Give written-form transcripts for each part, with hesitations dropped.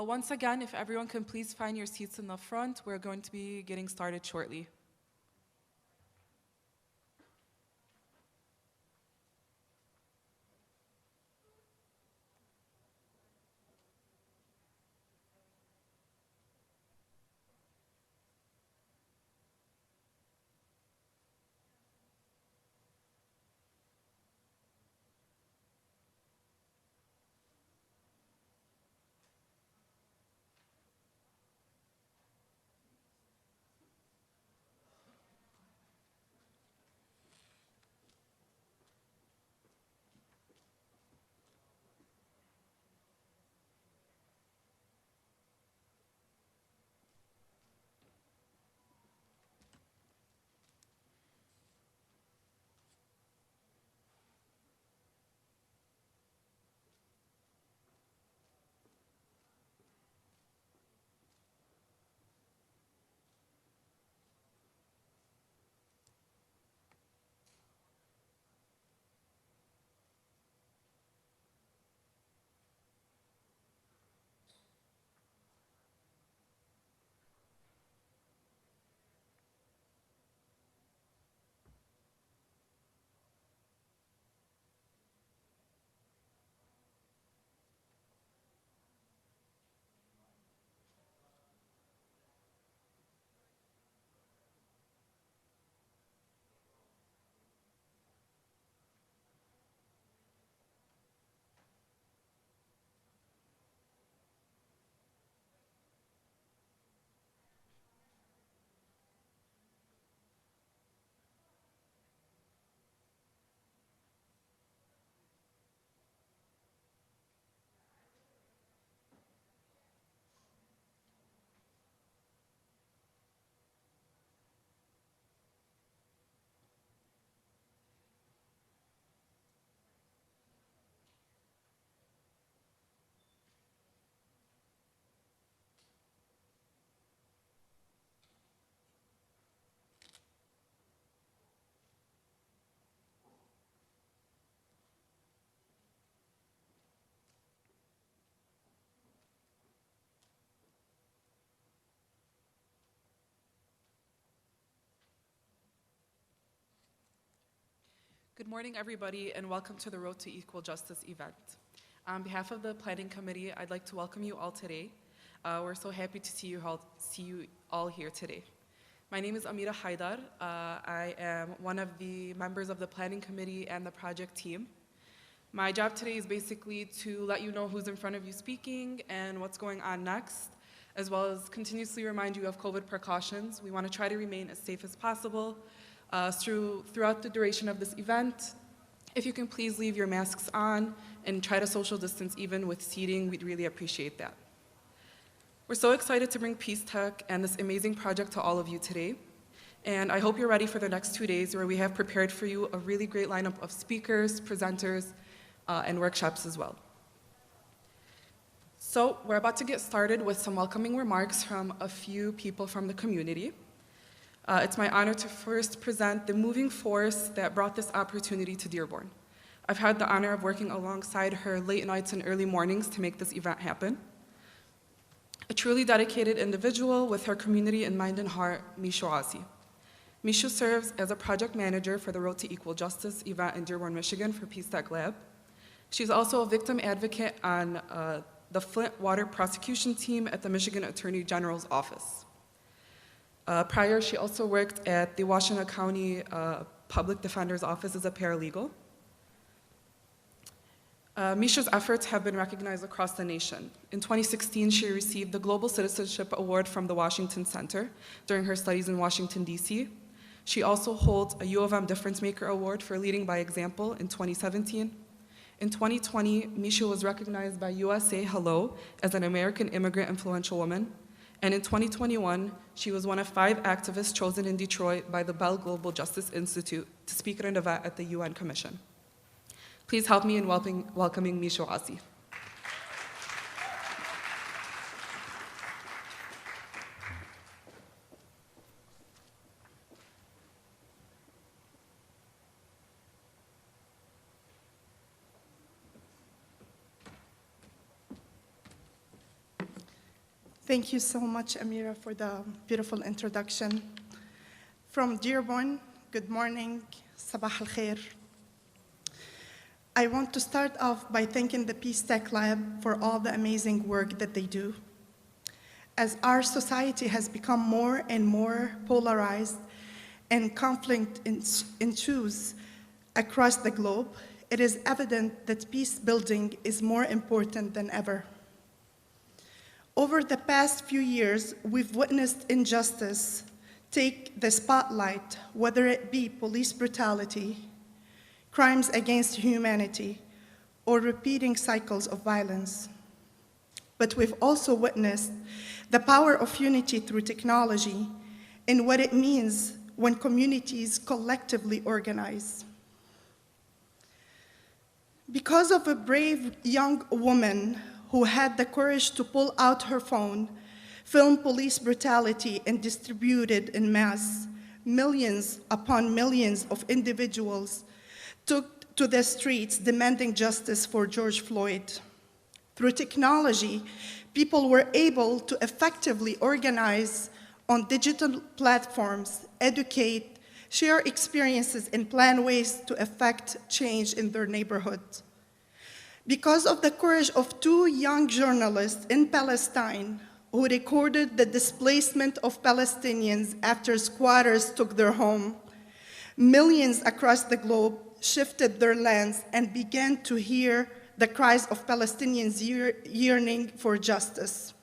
Once again, if everyone can please find your seats in the front, we're going to be getting started shortly. Good morning, everybody, and welcome to the Road to Equal Justice event. On behalf of the Planning Committee, I'd like to welcome you all today. We're so happy to see you all here today. My name is Amira Haidar. I am one of the members of the Planning Committee and the project team. My job today is basically to let you know who's in front of you speaking and what's going on next, as well as continuously remind you of COVID precautions. We want to try to remain as safe as possible throughout the duration of this event. If you can please leave your masks on and try to social distance even with seating, we'd really appreciate that. We're so excited to bring Peace Tech and this amazing project to all of you today. And I hope you're ready for the next 2 days where we have prepared for you a really great lineup of speakers, presenters, and workshops as well. So we're about to get started with some welcoming remarks from a few people from the community. It's my honor to first present the moving force that brought this opportunity to Dearborn. I've had the honor of working alongside her late nights and early mornings to make this event happen. A truly dedicated individual with her community in mind and heart, Mishu Asi. Mishu serves as a project manager for the Road to Equal Justice event in Dearborn, Michigan for Peace Tech Lab. She's also a victim advocate on the Flint Water Prosecution Team at the Michigan Attorney General's Office. Prior, she also worked at the Washtenaw County Public Defender's Office as a paralegal. Mishu's efforts have been recognized across the nation. In 2016, she received the Global Citizenship Award from the Washington Center during her studies in Washington, D.C. She also holds a U of M Difference Maker Award for leading by example in 2017. In 2020, Mishu was recognized by USA Hello as an American Immigrant Influential Woman. And in 2021, she was one of 5 activists chosen in Detroit by the Bell Global Justice Institute to speak at an event at the UN Commission. Please help me in welcoming Mishu Asi. Thank you so much, Amira, for the beautiful introduction. From Dearborn, good morning, sabah al-khair. I want to start off by thanking the Peace Tech Lab for all the amazing work that they do. As our society has become more and more polarized and conflict ensues across the globe, it is evident that peace building is more important than ever. Over the past few years, we've witnessed injustice take the spotlight, whether it be police brutality, crimes against humanity, or repeating cycles of violence. But we've also witnessed the power of unity through technology and what it means when communities collectively organize. Because of a brave young woman who had the courage to pull out her phone, film police brutality, and distribute it en masse, millions upon millions of individuals took to the streets demanding justice for George Floyd. Through technology, people were able to effectively organize on digital platforms, educate, share experiences, and plan ways to effect change in their neighborhood. Because of the courage of two young journalists in Palestine who recorded the displacement of Palestinians after squatters took their home, millions across the globe shifted their lands and began to hear the cries of Palestinians yearning for justice.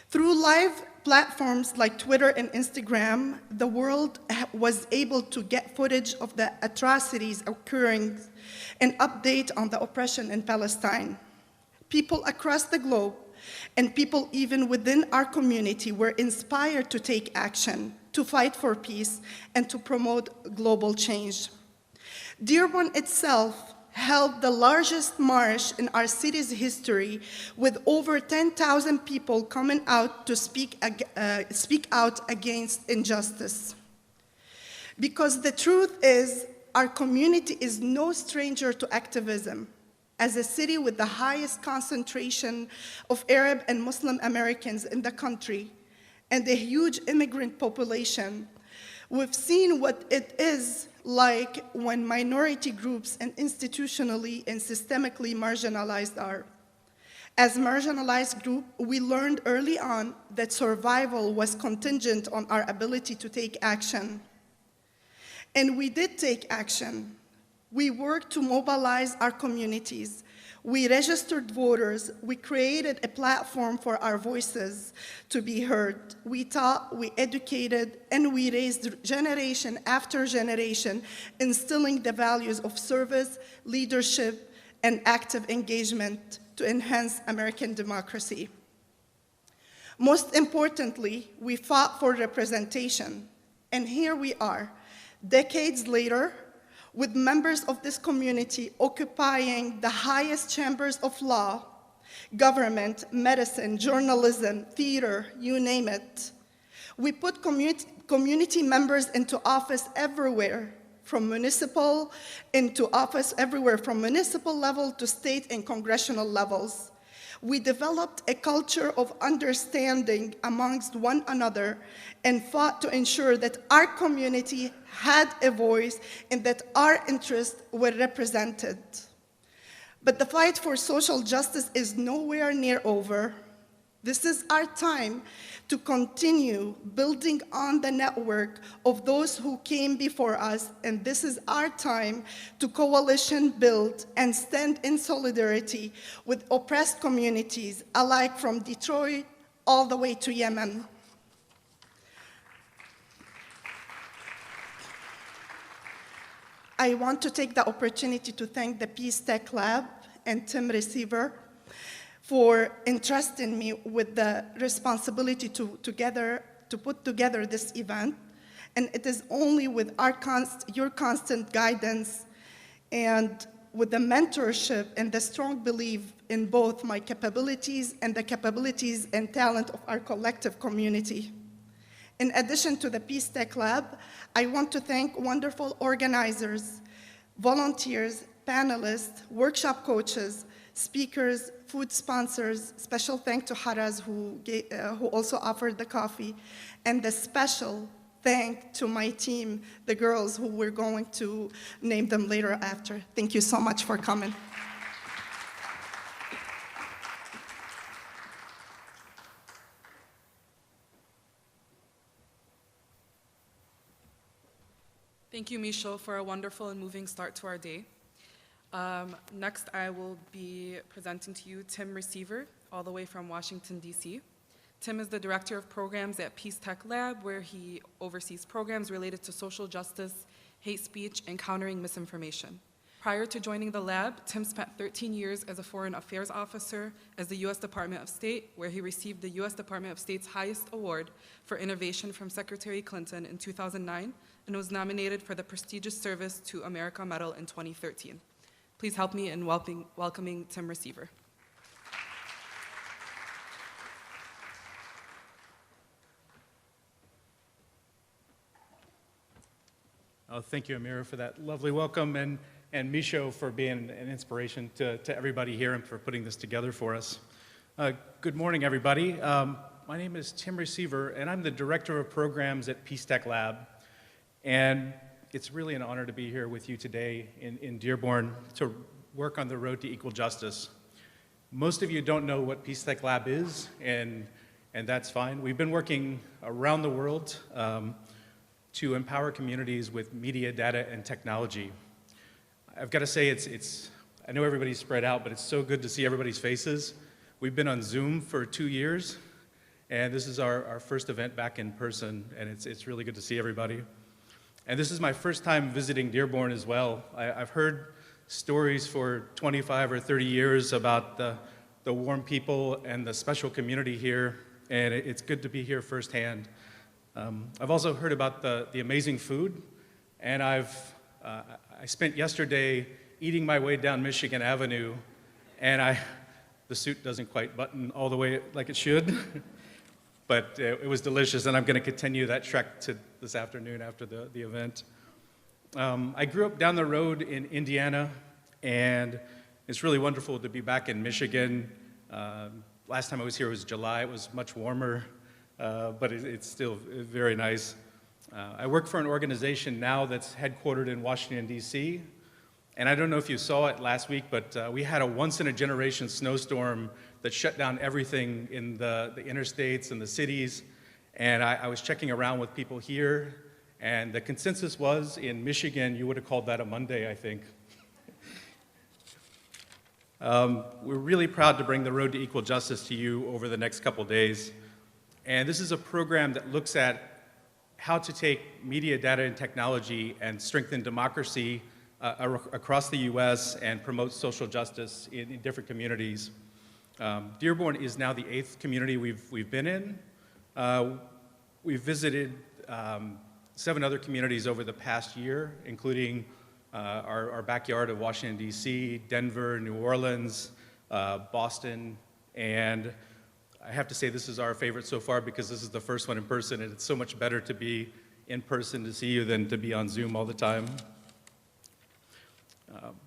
Through live platforms like Twitter and Instagram, the world was able to get footage of the atrocities occurring and update on the oppression in Palestine. People across the globe and people even within our community were inspired to take action, to fight for peace, and to promote global change. Dearborn itself held the largest march in our city's history, with over 10,000 people coming out to speak out against injustice. Because the truth is, our community is no stranger to activism. As a city with the highest concentration of Arab and Muslim Americans in the country and a huge immigrant population, we've seen what it is like when minority groups and institutionally and systemically marginalized are. As marginalized group, we learned early on that survival was contingent on our ability to take action. And we did take action. We worked to mobilize our communities. We registered voters. We created a platform for our voices to be heard. We taught, we educated, and we raised generation after generation, instilling the values of service, leadership, and active engagement to enhance American democracy. Most importantly, we fought for representation. And here we are, decades later, with members of this community occupying the highest chambers of law, government, medicine, journalism, theater, you name it. We put community members into office everywhere, from municipal level to state and congressional levels. We developed a culture of understanding amongst one another and fought to ensure that our community had a voice and that our interests were represented. But the fight for social justice is nowhere near over. This is our time to continue building on the network of those who came before us, and this is our time to coalition build and stand in solidarity with oppressed communities, alike from Detroit all the way to Yemen. I want to take the opportunity to thank the Peace Tech Lab and Tim Receiver for entrusting me with the responsibility to put together this event. And it is only with your constant guidance and with the mentorship and the strong belief in both my capabilities and the capabilities and talent of our collective community. In addition to the Peace Tech Lab, I want to thank wonderful organizers, volunteers, panelists, workshop coaches, speakers, food sponsors. Special thanks to Haraz, who also offered the coffee, and the special thank to my team, the girls who we're going to name them later after. Thank you so much for coming. Thank you, Michel, for a wonderful and moving start to our day. Next, I will be presenting to you Tim Receiver, all the way from Washington, D.C. Tim is the Director of Programs at Peace Tech Lab, where he oversees programs related to social justice, hate speech, and countering misinformation. Prior to joining the lab, Tim spent 13 years as a Foreign Affairs Officer at the U.S. Department of State, where he received the U.S. Department of State's highest award for innovation from Secretary Clinton in 2009, and was nominated for the prestigious Service to America Medal in 2013. Please help me in welcoming Tim Receiver. Oh, thank you, Amira, for that lovely welcome, and Micho for being an inspiration to everybody here and for putting this together for us. Good morning, everybody. My name is Tim Receiver, and I'm the Director of Programs at Peace Tech Lab. And it's really an honor to be here with you today in Dearborn to work on the road to equal justice. Most of you don't know what Peace Tech Lab is, and that's fine. We've been working around the world to empower communities with media, data, and technology. I've got to say, I know everybody's spread out, but it's so good to see everybody's faces. We've been on Zoom for 2 years, and this is our first event back in person, and it's really good to see everybody. And this is my first time visiting Dearborn as well. I've heard stories for 25 or 30 years about the warm people and the special community here, and it's good to be here firsthand. I've also heard about the amazing food, and I spent yesterday eating my way down Michigan Avenue, and the suit doesn't quite button all the way like it should, but it was delicious, and I'm going to continue that trek to this afternoon after the event. I grew up down the road in Indiana, and it's really wonderful to be back in Michigan. Last time I was here was July. It was much warmer, but it's still very nice. I work for an organization now that's headquartered in Washington, D.C., and I don't know if you saw it last week, but we had a once-in-a-generation snowstorm that shut down everything in the interstates and the cities, and I was checking around with people here, and the consensus was, in Michigan, you would have called that a Monday, I think. We're really proud to bring the Road to Equal Justice to you over the next couple days, and this is a program that looks at how to take media, data, and technology and strengthen democracy across the U.S. and promote social justice in different communities. Dearborn is now the 8th community we've been in. We've visited 7 other communities over the past year, including our backyard of Washington, D.C., Denver, New Orleans, Boston, and I have to say this is our favorite so far because this is the first one in person, and it's so much better to be in person to see you than to be on Zoom all the time.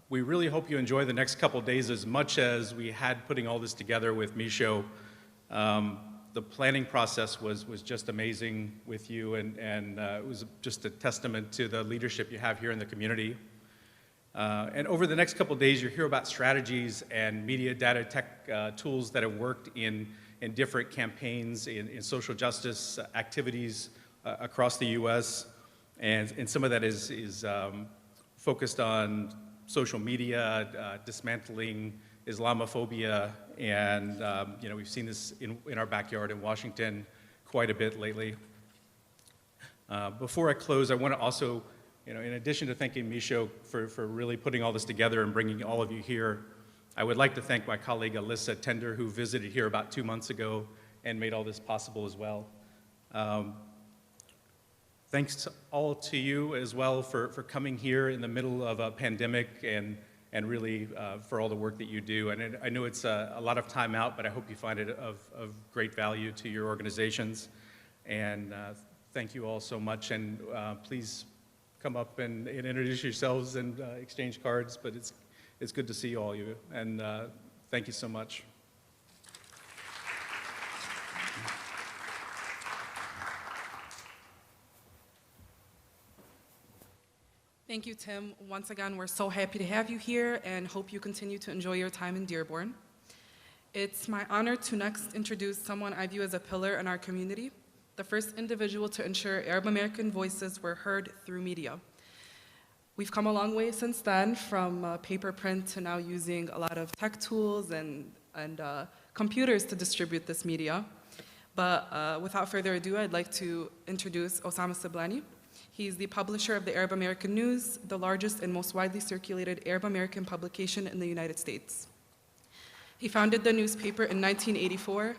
We really hope you enjoy the next couple days as much as we had putting all this together with Micho. The planning process was just amazing with you, and it was just a testament to the leadership you have here in the community. And over the next couple days, you'll hear about strategies and media data tech tools that have worked in different campaigns, in social justice activities across the U.S., and some of that is focused on social media, dismantling Islamophobia, and we've seen this in our backyard in Washington quite a bit lately. Before I close, I want to also, in addition to thanking Micho for really putting all this together and bringing all of you here, I would like to thank my colleague Alyssa Tender, who visited here about 2 months ago and made all this possible as well. Thanks all to you as well for coming here in the middle of a pandemic and really for all the work that you do. And I know it's a lot of time out, but I hope you find it of great value to your organizations. And thank you all so much. And please come up and introduce yourselves and exchange cards, but it's good to see all of you. And Thank you so much. Thank you, Tim. Once again, we're so happy to have you here and hope you continue to enjoy your time in Dearborn. It's my honor to next introduce someone I view as a pillar in our community, the first individual to ensure Arab American voices were heard through media. We've come a long way since then, from paper print to now using a lot of tech tools and computers to distribute this media. But without further ado, I'd like to introduce Osama Siblani. He's the publisher of the Arab American News, the largest and most widely circulated Arab American publication in the United States. He founded the newspaper in 1984,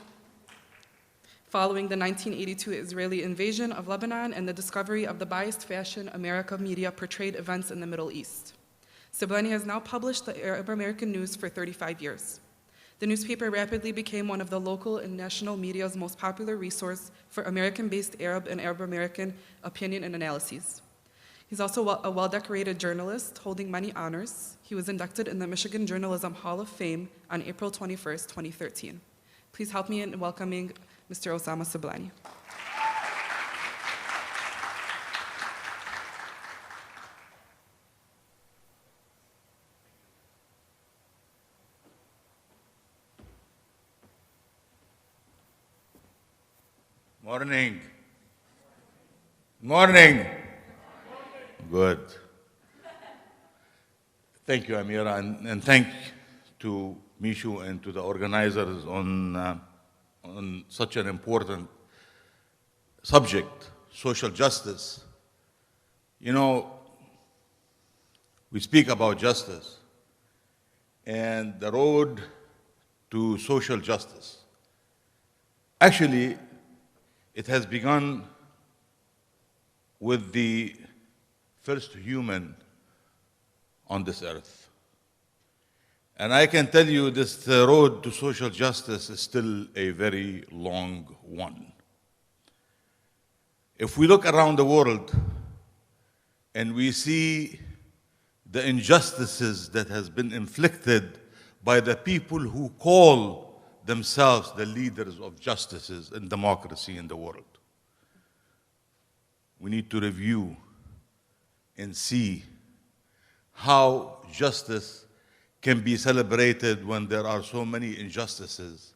following the 1982 Israeli invasion of Lebanon and the discovery of the biased fashion America media portrayed events in the Middle East. Siblani has now published the Arab American News for 35 years. The newspaper rapidly became one of the local and national media's most popular resource for American-based Arab and Arab American opinion and analyses. He's also a well-decorated journalist holding many honors. He was inducted in the Michigan Journalism Hall of Fame on April 21st, 2013. Please help me in welcoming Mr. Osama Siblani. Morning. Morning. Good. Thank you, Amira, and thank to Mishu and to the organizers on such an important subject, social justice. You know, we speak about justice and the road to social justice. Actually, it has begun with the first human on this earth. And I can tell you this road to social justice is still a very long one. If we look around the world and we see the injustices that has been inflicted by the people who call themselves the leaders of justices and democracy in the world, we need to review and see how justice can be celebrated when there are so many injustices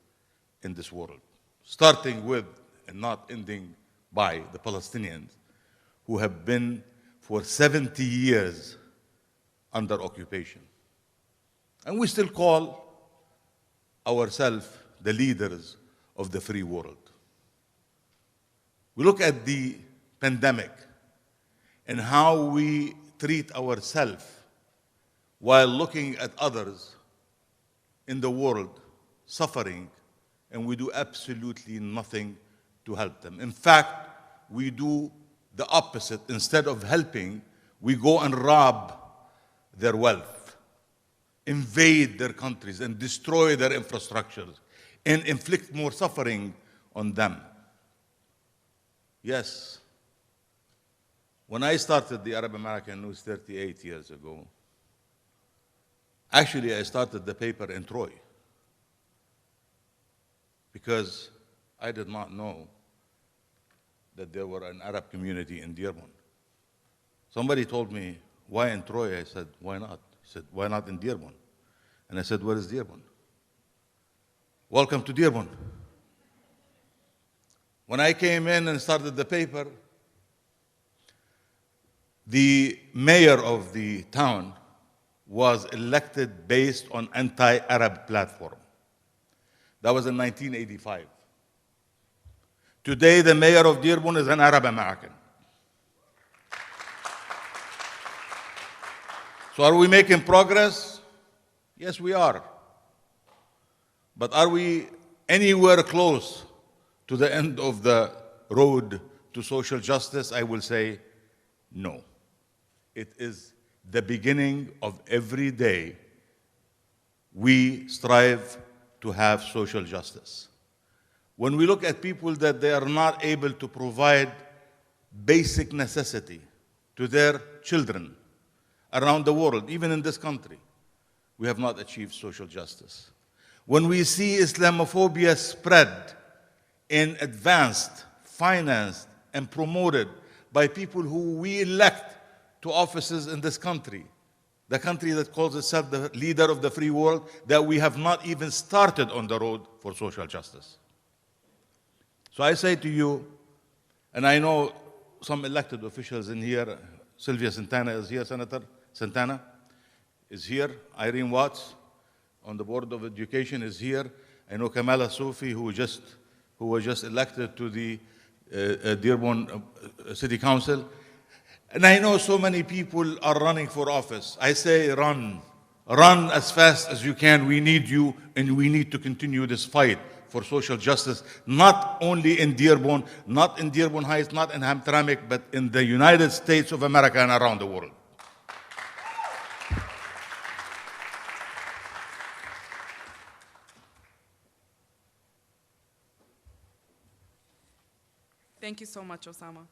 in this world, starting with and not ending by the Palestinians, who have been for 70 years under occupation. And we still call ourselves the leaders of the free world. We look at the pandemic and how we treat ourselves while looking at others in the world suffering, and we do absolutely nothing to help them. In fact, we do the opposite. Instead of helping, we go and rob their wealth, invade their countries, and destroy their infrastructures, and inflict more suffering on them. Yes, when I started the Arab American News 38 years ago, actually I started the paper in Troy because I did not know that there were an Arab community in Dearborn. Somebody told me, why in Troy? I said, why not? He said, why not in Dearborn? And I said, where is Dearborn? Welcome to Dearborn. When I came in and started the paper, the mayor of the town was elected based on anti-Arab platform. That was in 1985. Today, the mayor of Dearborn is an Arab American. So are we making progress? Yes, we are. But are we anywhere close to the end of the road to social justice? I will say no. It is the beginning of every day we strive to have social justice. When we look at people that they are not able to provide basic necessity to their children around the world, even in this country, we have not achieved social justice. when we see Islamophobia spread and advanced, financed, and promoted by people who we elect to offices in this country, the country that calls itself the leader of the free world, that we have not even started on the road for social justice. So I say to you, and I know some elected officials in here, Sylvia Centeno is here, Senator Centeno is here, Irene Watts on the Board of Education is here. I know Kamala Sofi, who was just elected to the Dearborn City Council. And I know so many people are running for office. I say run. Run as fast as you can. We need you, and we need to continue this fight for social justice, not only in Dearborn, not in Dearborn Heights, not in Hamtramck, but in the United States of America and around the world. Thank you so much, Osama.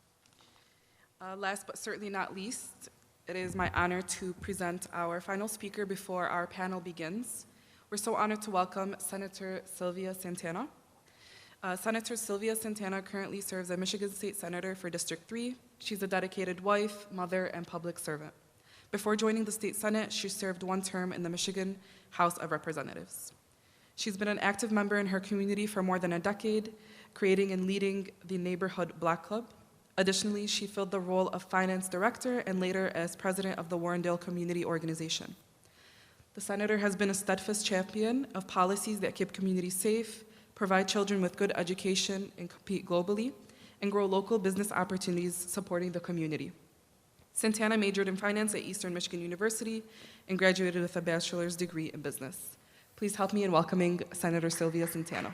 Last but certainly not least, it is my honor to present our final speaker before our panel begins. We're so honored to welcome Senator Sylvia Centeno. Senator Sylvia Centeno currently serves as Michigan State Senator for District 3. She's a dedicated wife, mother, and public servant. Before joining the State Senate, she served one term in the Michigan House of Representatives. She's been an active member in her community for more than a decade, creating and leading the Neighborhood Black Club. Additionally, she filled the role of finance director and later as president of the Warrendale Community Organization. The senator has been a steadfast champion of policies that keep communities safe, provide children with good education and compete globally, and grow local business opportunities supporting the community. Centeno majored in finance at Eastern Michigan University and graduated with a bachelor's degree in business. Please help me in welcoming Senator Sylvia Centeno.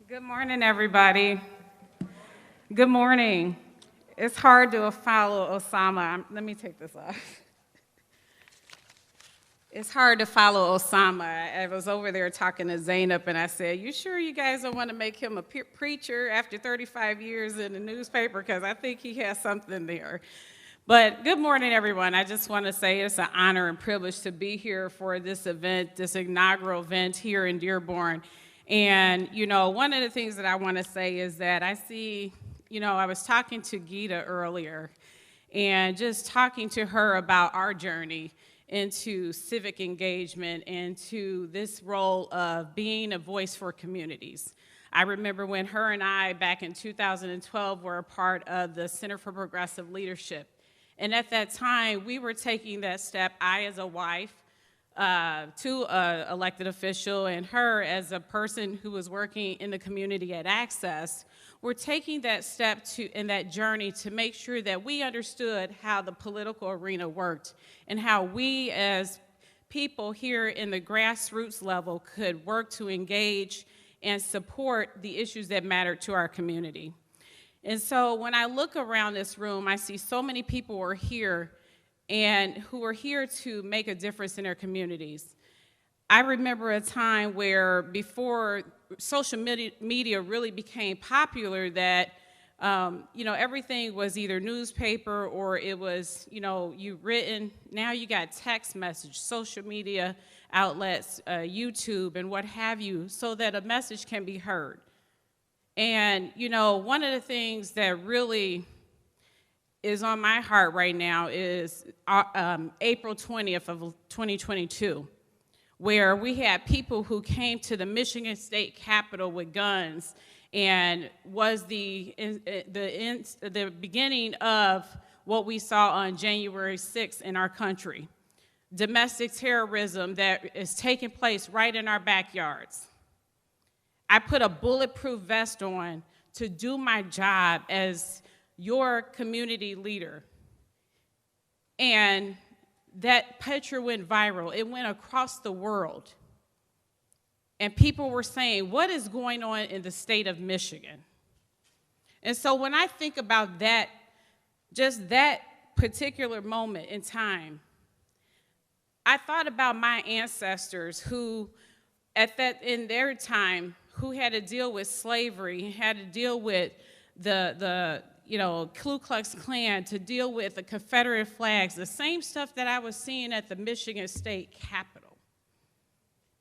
Good morning, everybody. Good morning. It's hard to follow Osama. Let me take this off. It's hard to follow Osama. I was over there talking to Zainab, and I said, "You sure you guys don't want to make him a preacher after 35 years in the newspaper? Because I think he has something there." But good morning, everyone. I just want to say it's an honor and privilege to be here for this event, this inaugural event here in Dearborn. And, you know, one of the things that I want to say is that I see, you know, I was talking to Gita earlier and just talking to her about our journey into civic engagement and to this role of being a voice for communities. I remember when her and I, back in 2012, were a part of the Center for Progressive Leadership. And at that time, we were taking that step, I as a wife, to an elected official, and her as a person who was working in the community at Access, we're taking that step in that journey to make sure that we understood how the political arena worked and how we as people here in the grassroots level could work to engage and support the issues that matter to our community. And so when I look around this room, I see so many people who are here and who are here to make a difference in their communities. I remember a time where before social media really became popular that, you know, everything was either newspaper or it was, you know, you written. Now you got text message, social media outlets, YouTube and what have you, so that a message can be heard. And, you know, one of the things that really is on my heart right now is April 20th of 2022, where we had people who came to the Michigan State Capitol with guns and was the beginning of what we saw on January 6th in our country. Domestic terrorism that is taking place right in our backyards. I put a bulletproof vest on to do my job as your community leader. And that picture went viral. It went across the world. And people were saying, what is going on in the state of Michigan? And so when I think about that, just that particular moment in time, I thought about my ancestors who, in their time, who had to deal with slavery, had to deal with the Ku Klux Klan, to deal with the Confederate flags, the same stuff that I was seeing at the Michigan State Capitol.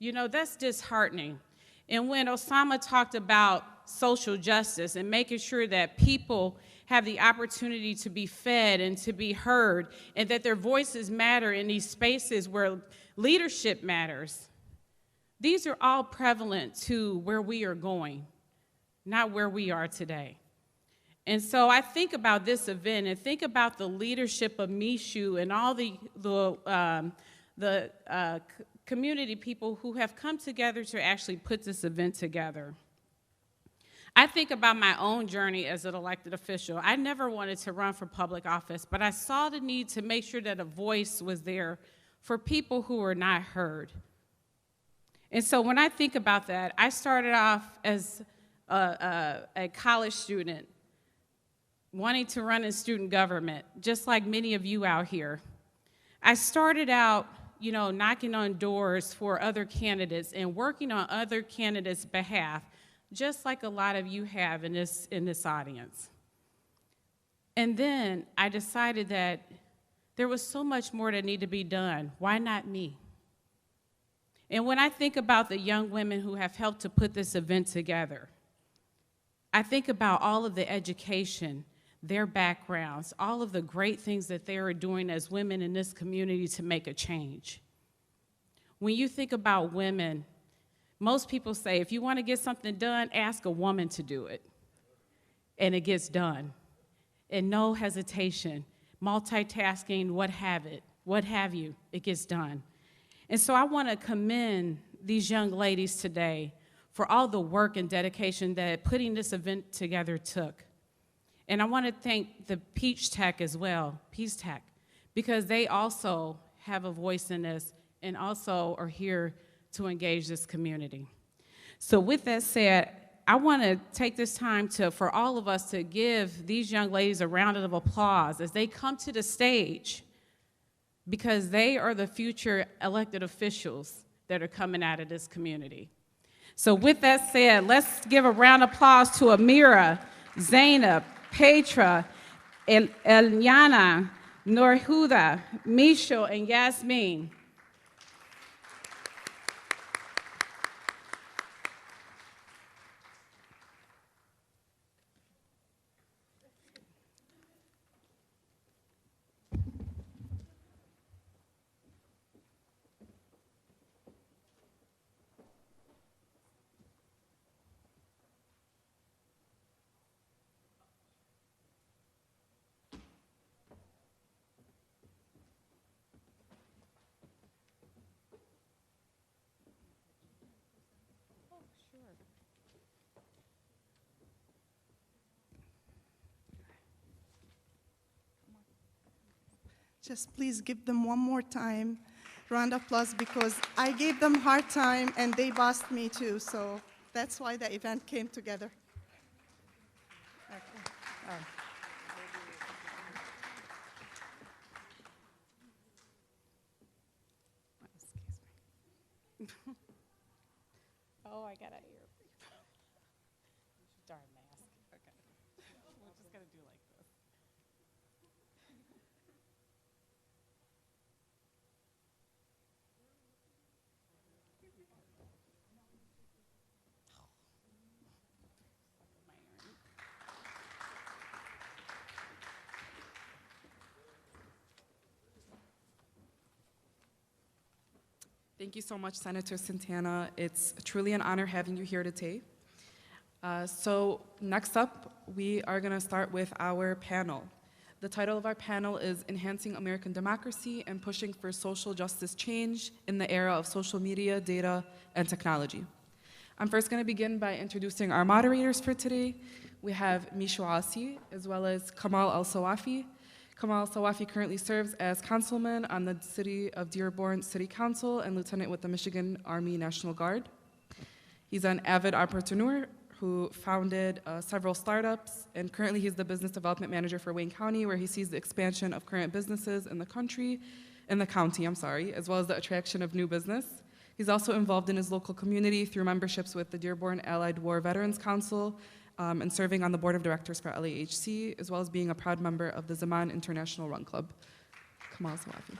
That's disheartening. And when Osama talked about social justice and making sure that people have the opportunity to be fed and to be heard, and that their voices matter in these spaces where leadership matters, these are all prevalent to where we are going, not where we are today. And so I think about this event and think about the leadership of Mishu and all the community people who have come together to actually put this event together. I think about my own journey as an elected official. I never wanted to run for public office, but I saw the need to make sure that a voice was there for people who were not heard. And so when I think about that, I started off as a college student wanting to run in student government, just like many of you out here. I started out, knocking on doors for other candidates and working on other candidates' behalf, just like a lot of you have in this audience. And then I decided that there was so much more that needed to be done. Why not me? And when I think about the young women who have helped to put this event together, I think about all of the education, their backgrounds, all of the great things that they are doing as women in this community to make a change. When you think about women, most people say, if you want to get something done, ask a woman to do it. And it gets done. And no hesitation, multitasking, what have you, it gets done. And so I want to commend these young ladies today for all the work and dedication that putting this event together took. And I want to thank the Peach Tech as well, Peace Tech, because they also have a voice in this and also are here to engage this community. So with that said, I want to take this time for all of us to give these young ladies a round of applause as they come to the stage, because they are the future elected officials that are coming out of this community. So with that said, let's give a round of applause to Amira, Zainab, Petra, Eliana, Norhuda, Misho, and Yasmin. Just please give them one more time, round of applause, because I gave them a hard time and they bossed me too, so that's why the event came together. Okay. All right. Excuse me. Oh, I got an ear. Darn mask. Okay. We're just going to do like this. Thank you so much, Senator Centeno. It's truly an honor having you here today. So next up, we are going to start with our panel. The title of our panel is Enhancing American Democracy and Pushing for Social Justice Change in the Era of Social Media, Data, and Technology. I'm first going to begin by introducing our moderators for today. We have Mishu Asi, as well as Kamal Al-Sawafi. Kamal Al-Sawafi currently serves as councilman on the City of Dearborn City Council and lieutenant with the Michigan Army National Guard. He's an avid entrepreneur who founded several startups, and currently he's the business development manager for Wayne County, where he sees the expansion of current businesses in the county, as well as the attraction of new business. He's also involved in his local community through memberships with the Dearborn Allied War Veterans Council and serving on the board of directors for LAHC, as well as being a proud member of the Zaman International Run Club. Kamal Zawafi.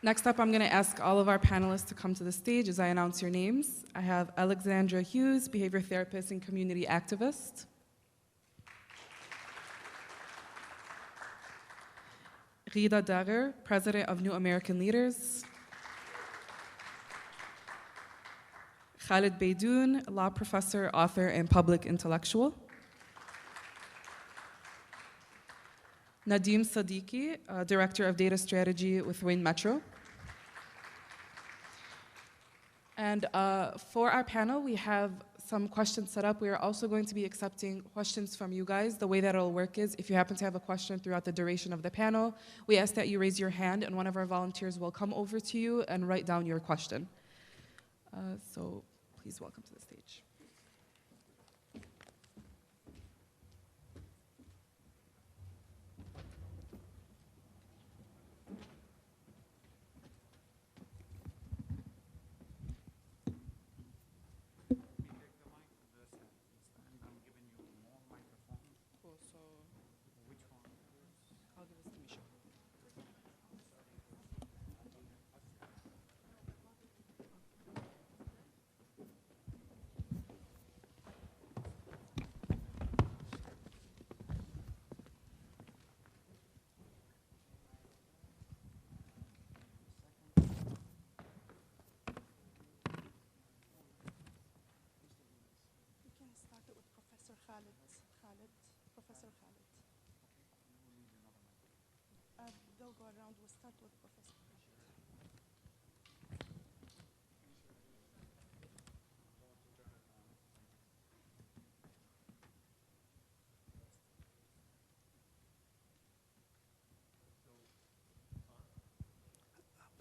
Next up, I'm going to ask all of our panelists to come to the stage as I announce your names. I have Alexandra Hughes, behavior therapist and community activist. Rida Dagher, president of New American Leaders. Khalid Beydoun, law professor, author, and public intellectual. Nadim Siddiqui, director of data strategy with Wayne Metro. And for our panel, we have some questions set up. We are also going to be accepting questions from you guys. The way that it'll work is if you happen to have a question throughout the duration of the panel, we ask that you raise your hand and one of our volunteers will come over to you and write down your question. So please welcome to the stage. Professor Khalid. They'll go around. We'll start with Professor Khalid.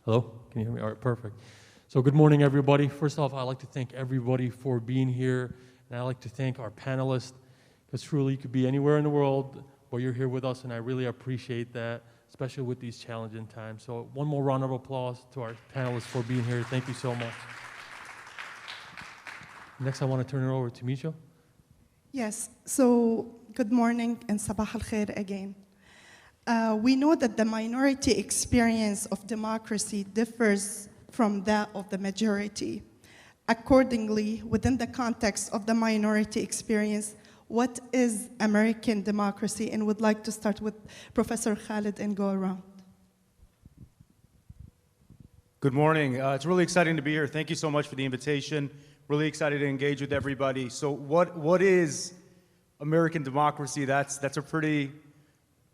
Hello, can you hear me? All right, perfect. So good morning, everybody. First off, I'd like to thank everybody for being here, and I'd like to thank our panelists, because truly you could be anywhere in the world, but you're here with us, and I really appreciate that, especially with these challenging times. So one more round of applause to our panelists for being here. Thank you so much. Next, I want to turn it over to Misha. Yes, so good morning and sabah al-khair again. We know that the minority experience of democracy differs from that of the majority. Accordingly, within the context of the minority experience, what is American democracy? And would like to start with Professor Khalid and go around. Good morning. It's really exciting to be here. Thank you so much for the invitation. Really excited to engage with everybody. So what is American democracy? That's a pretty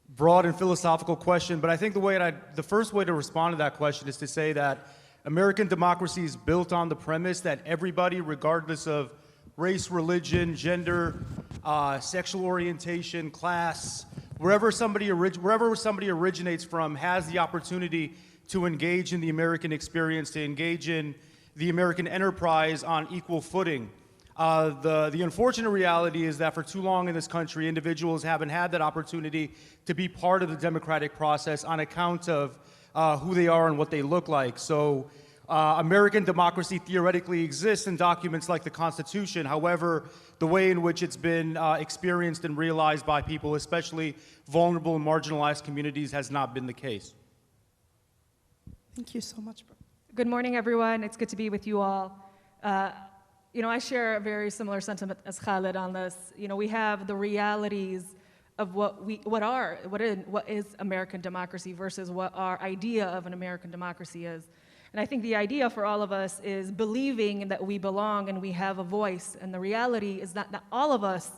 broad and philosophical question, but I think the first way to respond to that question is to say that American democracy is built on the premise that everybody, regardless of race, religion, gender, sexual orientation, class, wherever somebody originates from, has the opportunity to engage in the American experience, to engage in the American enterprise on equal footing. The unfortunate reality is that for too long in this country, individuals haven't had that opportunity to be part of the democratic process on account of who they are and what they look like. So American democracy theoretically exists in documents like the Constitution. However, the way in which it's been experienced and realized by people, especially vulnerable and marginalized communities, has not been the case. Thank you so much, bro. Good morning, everyone. It's good to be with you all. I share a very similar sentiment as Khalid on this. We have the realities of what is American democracy versus what our idea of an American democracy is. And I think the idea for all of us is believing that we belong and we have a voice. And the reality is that not all of us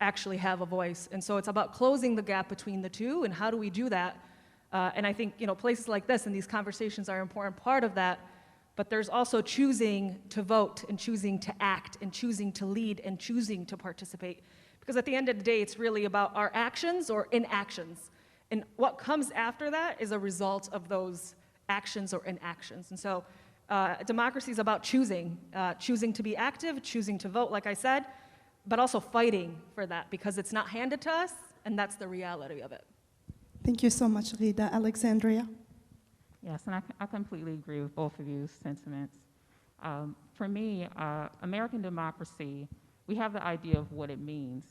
actually have a voice. And so it's about closing the gap between the two, and how do we do that? And I think places like this and these conversations are an important part of that. But there's also choosing to vote and choosing to act and choosing to lead and choosing to participate. Because at the end of the day, it's really about our actions or inactions. And what comes after that is a result of those actions or inactions. And so democracy is about choosing to be active, choosing to vote, like I said, but also fighting for that because it's not handed to us, and that's the reality of it. Thank you so much, Rida. Alexandria. Yes, and I completely agree with both of you sentiments. For me, American democracy, we have the idea of what it means,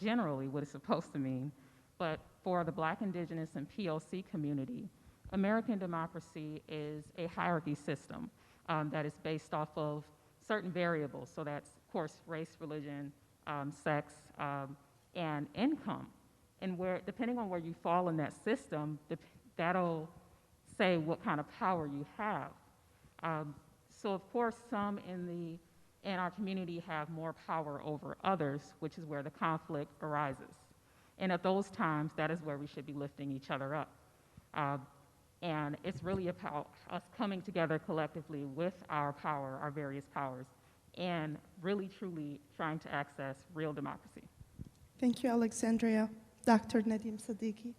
generally what it's supposed to mean, but for the Black, Indigenous, and POC community, American democracy is a hierarchy system that is based off of certain variables. So that's, of course, race, religion, sex, and income. And where, depending on where you fall in that system, that'll say what kind of power you have. So of course, some in our community have more power over others, which is where the conflict arises. And at those times, that is where we should be lifting each other up. And it's really about us coming together collectively with our power, our various powers, and really truly trying to access real democracy. Thank you, Alexandria. Dr. Nadim Siddiqui.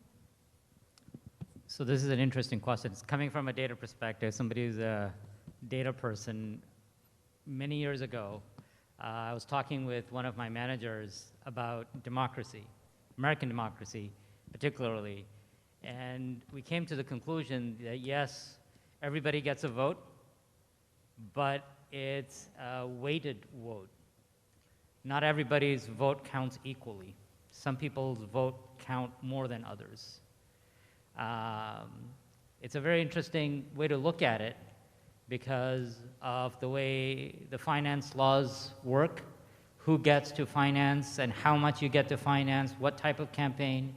So this is an interesting question. It's coming from a data perspective. Somebody who's a data person. Many years ago, I was talking with one of my managers about democracy, American democracy particularly, and we came to the conclusion that yes, everybody gets a vote, but it's a weighted vote. Not everybody's vote counts equally. Some people's vote count more than others. It's a very interesting way to look at it because of the way the finance laws work, who gets to finance and how much you get to finance, what type of campaign.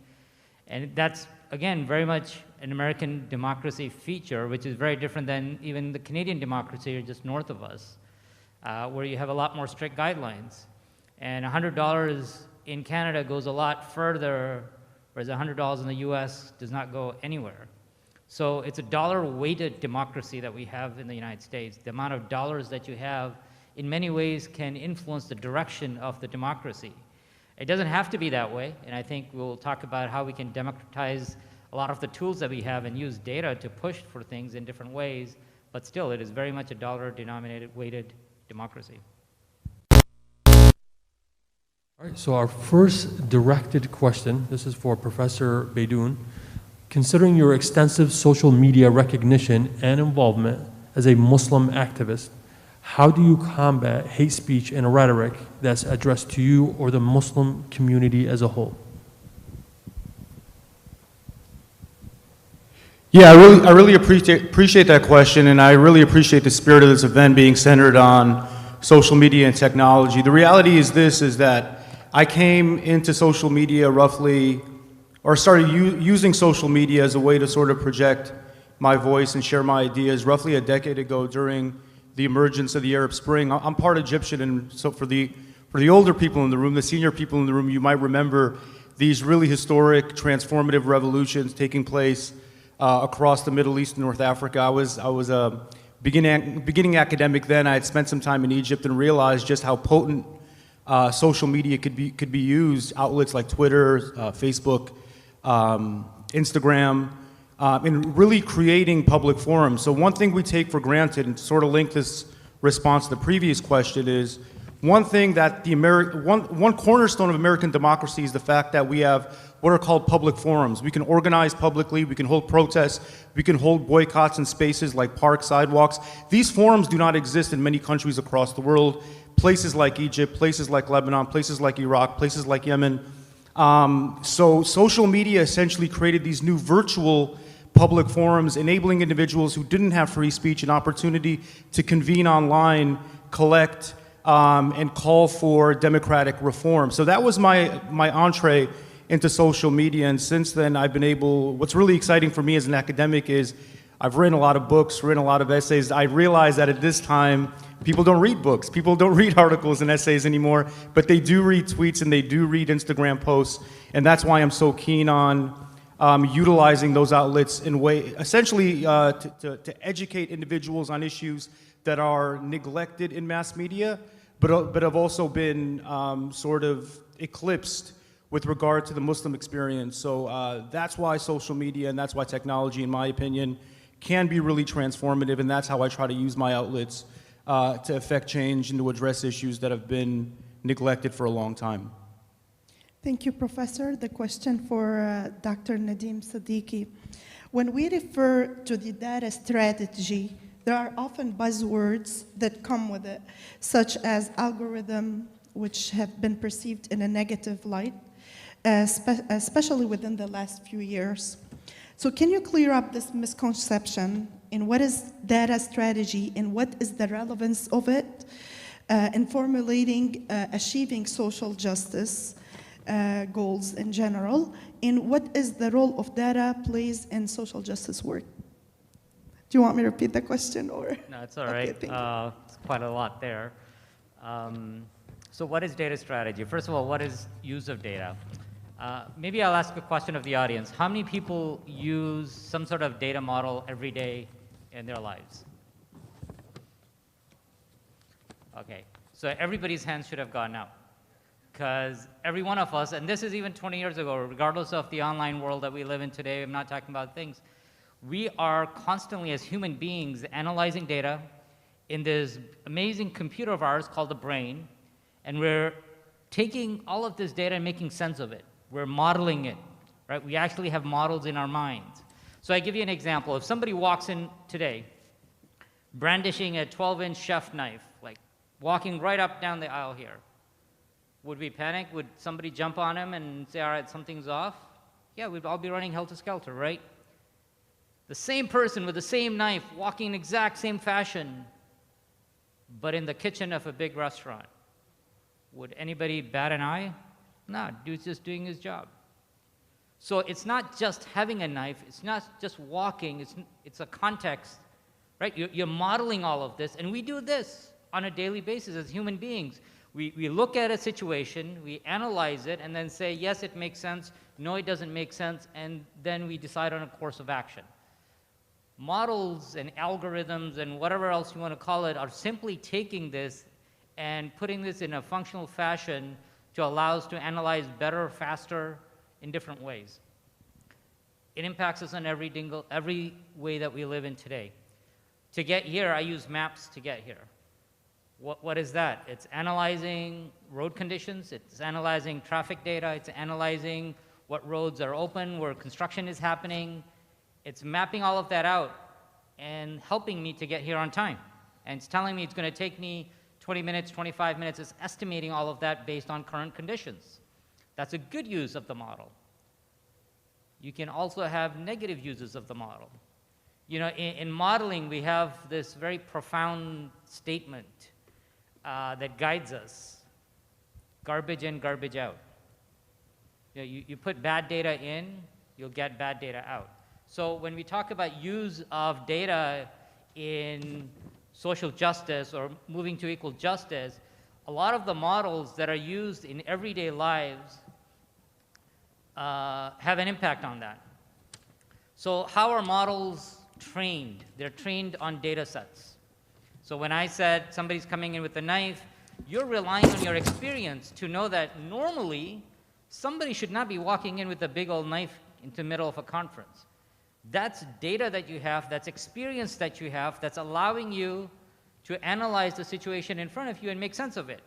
And that's, again, very much an American democracy feature, which is very different than even the Canadian democracy or just north of us, where you have a lot more strict guidelines. And $100 in Canada goes a lot further, whereas $100 in the US does not go anywhere. So it's a dollar-weighted democracy that we have in the United States. The amount of dollars that you have in many ways can influence the direction of the democracy. It doesn't have to be that way, and I think we'll talk about how we can democratize a lot of the tools that we have and use data to push for things in different ways, but still it is very much a dollar-denominated, weighted democracy. All right, so our first directed question, this is for Professor Beydoun. Considering your extensive social media recognition and involvement as a Muslim activist, how do you combat hate speech and rhetoric that's addressed to you or the Muslim community as a whole? Yeah, I really appreciate that question, and I really appreciate the spirit of this event being centered on social media and technology. The reality is this, is that I came into social media started using social media as a way to sort of project my voice and share my ideas roughly a decade ago during the emergence of the Arab Spring. I'm part Egyptian, and so for the older people in the room, the senior people in the room, you might remember these really historic, transformative revolutions taking place across the Middle East and North Africa. I was a beginning academic then. I had spent some time in Egypt and realized just how potent social media could be used. Outlets like Twitter, Facebook, Instagram, in really creating public forums. So one thing we take for granted, and to sort of link this response to the previous question, is one thing that one cornerstone of American democracy is the fact that we have what are called public forums. We can organize publicly, we can hold protests, we can hold boycotts in spaces like parks, sidewalks. These forums do not exist in many countries across the world. Places like Egypt, places like Lebanon, places like Iraq, places like Yemen. So social media essentially created these new virtual public forums, enabling individuals who didn't have free speech an opportunity to convene online, collect, and call for democratic reform. So that was my entree into social media, and since then I've been able, what's really exciting for me as an academic is I've written a lot of books, written a lot of essays. I realize that at this time, people don't read books, people don't read articles and essays anymore, but they do read tweets and they do read Instagram posts, and that's why I'm so keen on utilizing those outlets in essentially to educate individuals on issues that are neglected in mass media, but have also been sort of eclipsed with regard to the Muslim experience. So that's why social media and that's why technology, in my opinion, can be really transformative, and that's how I try to use my outlets to affect change and to address issues that have been neglected for a long time. Thank you, Professor. The question for Dr. Nadim Siddiqui. When we refer to the data strategy, there are often buzzwords that come with it, such as algorithm, which have been perceived in a negative light, especially within the last few years. So can you clear up this misconception in what is data strategy and what is the relevance of it in formulating achieving social justice goals in general, and what is the role of data plays in social justice work? Do you want me to repeat the question, or? No, it's all Okay, right. thank you. It's quite a lot there. So what is data strategy? First of all, what is use of data? Maybe I'll ask a question of the audience. How many people use some sort of data model every day in their lives? Okay, so everybody's hands should have gone up, because every one of us, and this is even 20 years ago, regardless of the online world that we live in today, I'm not talking about things, we are constantly, as human beings, analyzing data in this amazing computer of ours called the brain, and we're taking all of this data and making sense of it. We're modeling it, right? We actually have models in our minds. So I give you an example. If somebody walks in today brandishing a 12-inch chef knife, like walking right up down the aisle here, would we panic? Would somebody jump on him and say, all right, something's off? Yeah, we'd all be running helter-skelter, right? The same person with the same knife walking in exact same fashion, but in the kitchen of a big restaurant. Would anybody bat an eye? No, dude's just doing his job. So it's not just having a knife, it's not just walking, it's a context, right? You're modeling all of this, and we do this on a daily basis as human beings. We look at a situation, we analyze it, and then say, yes, it makes sense, no, it doesn't make sense, and then we decide on a course of action. Models and algorithms and whatever else you want to call it are simply taking this and putting this in a functional fashion to allow us to analyze better, faster, in different ways. It impacts us in every way that we live in today. To get here, I use maps to get here. What is that? It's analyzing road conditions, it's analyzing traffic data, it's analyzing what roads are open, where construction is happening. It's mapping all of that out and helping me to get here on time. And it's telling me it's going to take me 20 minutes, 25 minutes. It's estimating all of that based on current conditions. That's a good use of the model. You can also have negative uses of the model. You know, in modeling, we have this very profound statement that guides us. Garbage in, garbage out. You know, you put bad data in, you'll get bad data out. So when we talk about use of data in social justice or moving to equal justice, a lot of the models that are used in everyday lives have an impact on that. So how are models trained? They're trained on data sets. So when I said somebody's coming in with a knife, you're relying on your experience to know that normally somebody should not be walking in with a big old knife into the middle of a conference. That's data that you have, that's experience that you have, that's allowing you to analyze the situation in front of you and make sense of it.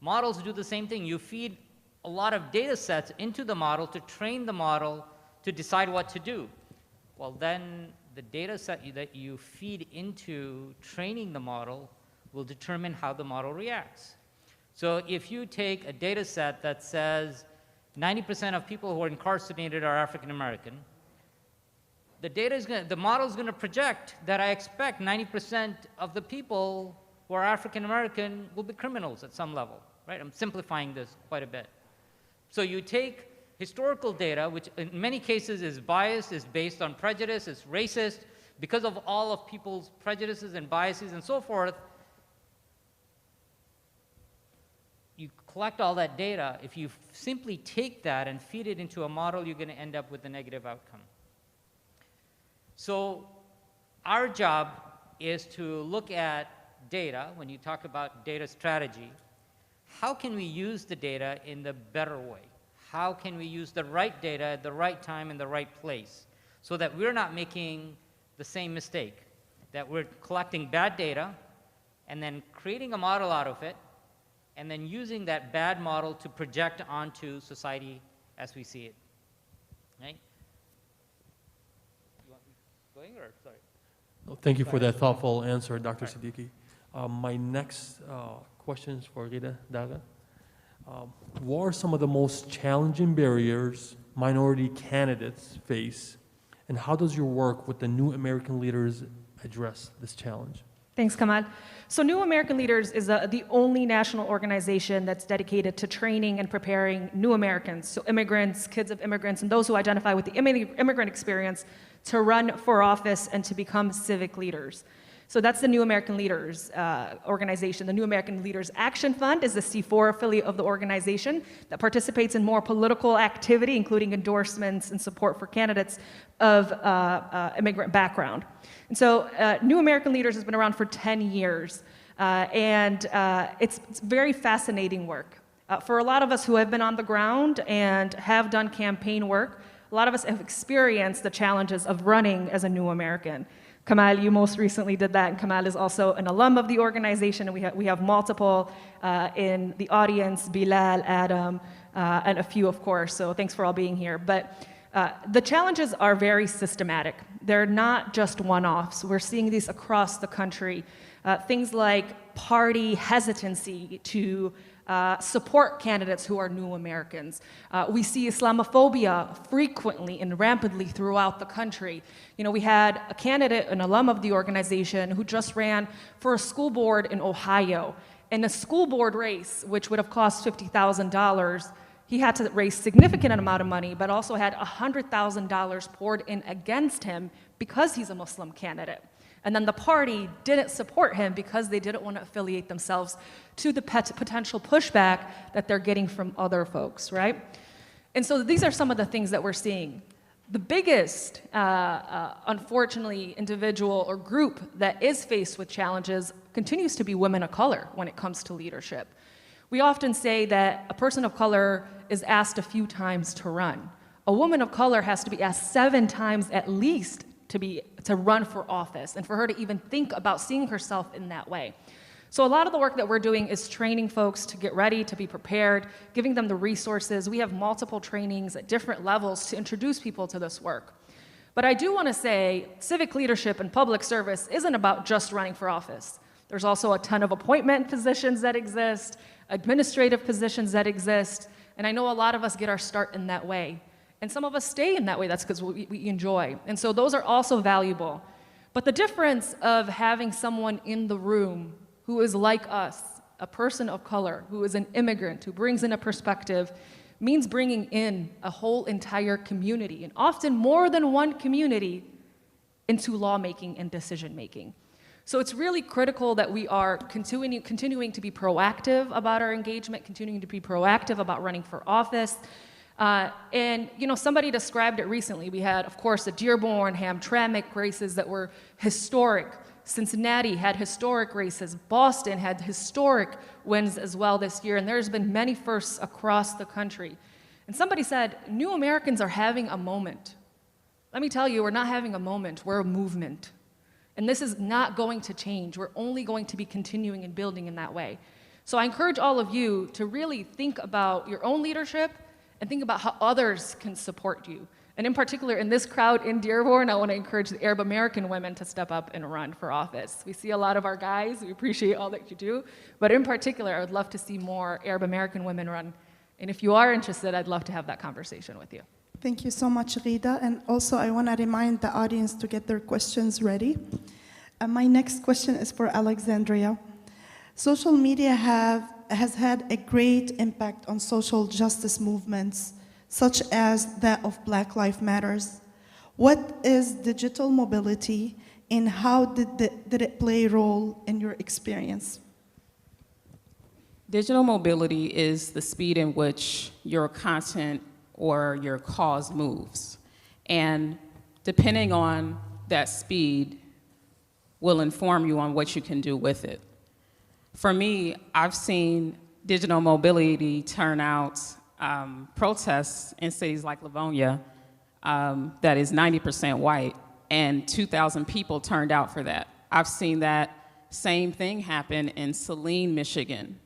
Models do the same thing. You feed a lot of data sets into the model to train the model to decide what to do. Well, then the data set that you feed into training the model will determine how the model reacts. So if you take a data set that says 90% of people who are incarcerated are African American, the model is going to project that I expect 90% of the people who are African American will be criminals at some level, right? I'm simplifying this quite a bit. So you take historical data, which in many cases is biased, is based on prejudice, is racist, because of all of people's prejudices and biases and so forth. You collect all that data. If you simply take that and feed it into a model, you're going to end up with a negative outcome. So our job is to look at data. When you talk about data strategy, how can we use the data in the better way? How can we use the right data at the right time in the right place so that we're not making the same mistake, that we're collecting bad data and then creating a model out of it and then using that bad model to project onto society as we see it, right? You want me Thank you for that thoughtful answer, Dr. Siddiqui. My next question is for Rita Daga. What are some of the most challenging barriers minority candidates face, and how does your work with the New American Leaders address this challenge? Thanks, Kamal. So New American Leaders is the only national organization that's dedicated to training and preparing new Americans, so immigrants, kids of immigrants, and those who identify with the immigrant experience to run for office and to become civic leaders. So that's the New American Leaders organization. The New American Leaders Action Fund is the C4 affiliate of the organization that participates in more political activity, including endorsements and support for candidates of immigrant background. And so New American Leaders has been around for 10 years, and it's very fascinating work. For a lot of us who have been on the ground and have done campaign work, a lot of us have experienced the challenges of running as a new American. Kamal, you most recently did that, and Kamal is also an alum of the organization, and we have multiple in the audience, Bilal, Adam, and a few, of course, so thanks for all being here. But the challenges are very systematic. They're not just one-offs. We're seeing these across the country. Things like party hesitancy to support candidates who are new Americans. We see Islamophobia frequently and rampantly throughout the country. You know, we had a candidate, an alum of the organization, who just ran for a school board in Ohio. In a school board race, which would have cost $50,000, he had to raise a significant amount of money, but also had $100,000 poured in against him because he's a Muslim candidate. And then the party didn't support him because they didn't want to affiliate themselves to the potential pushback that they're getting from other folks, right? And so these are some of the things that we're seeing. The biggest, unfortunately, individual or group that is faced with challenges continues to be women of color when it comes to leadership. We often say that a person of color is asked a few times to run. A woman of color has to be asked 7 times at least to run for office, and for her to even think about seeing herself in that way. So a lot of the work that we're doing is training folks to get ready, to be prepared, giving them the resources. We have multiple trainings at different levels to introduce people to this work. But I do want to say civic leadership and public service isn't about just running for office. There's also a ton of appointment positions that exist, administrative positions that exist, and I know a lot of us get our start in that way. And some of us stay in that way, that's because we enjoy. And so those are also valuable. But the difference of having someone in the room who is like us, a person of color, who is an immigrant, who brings in a perspective, means bringing in a whole entire community, and often more than one community, into lawmaking and decision-making. So it's really critical that we are continuing to be proactive about our engagement, continuing to be proactive about running for office. And, you know, somebody described it recently. We had, of course, the Dearborn, Hamtramck races that were historic. Cincinnati had historic races. Boston had historic wins as well this year. And there's been many firsts across the country. And somebody said, New Americans are having a moment. Let me tell you, we're not having a moment. We're a movement. And this is not going to change. We're only going to be continuing and building in that way. So I encourage all of you to really think about your own leadership and think about how others can support you. And in particular, in this crowd in Dearborn, I want to encourage the Arab American women to step up and run for office. We see a lot of our guys, we appreciate all that you do, but in particular, I would love to see more Arab American women run. And if you are interested, I'd love to have that conversation with you. Thank you so much, Rita. And also, I want to remind the audience to get their questions ready. My next question is for Alexandria. Social media has had a great impact on social justice movements, such as that of Black Lives Matters. What is digital mobility, and how did it play a role in your experience? Digital mobility is the speed in which your content or your cause moves. And depending on that speed will inform you on what you can do with it. For me, I've seen digital mobility turn out protests in cities like Livonia that is 90% white, and 2,000 people turned out for that. I've seen that same thing happen in Saline, Michigan.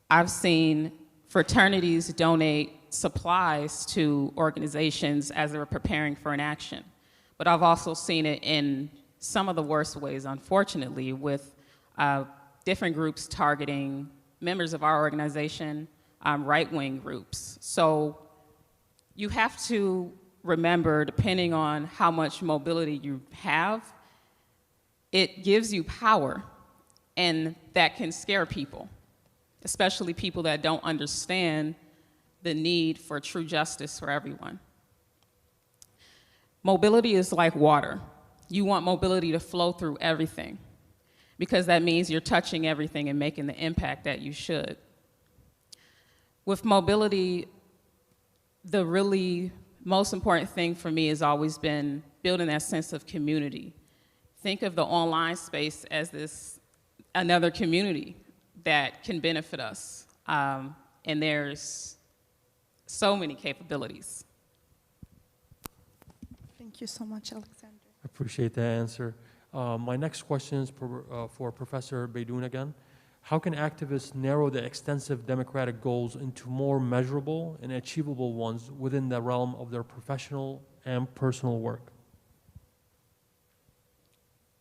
I've seen fraternities donate supplies to organizations as they were preparing for an action. but I've also seen it in some of the worst ways, unfortunately, with different groups targeting members of our organization, right-wing groups. So you have to remember, depending on how much mobility you have, it gives you power, and that can scare people, especially people that don't understand the need for true justice for everyone. Mobility is like water. You want mobility to flow through everything, because that means you're touching everything and making the impact that you should. With mobility, the really most important thing for me has always been building that sense of community. Think of the online space as another community that can benefit us. And there's so many capabilities. Thank you so much, Alexander. I appreciate that answer. My next question is for Professor Beydoun again. How can activists narrow the extensive democratic goals into more measurable and achievable ones within the realm of their professional and personal work?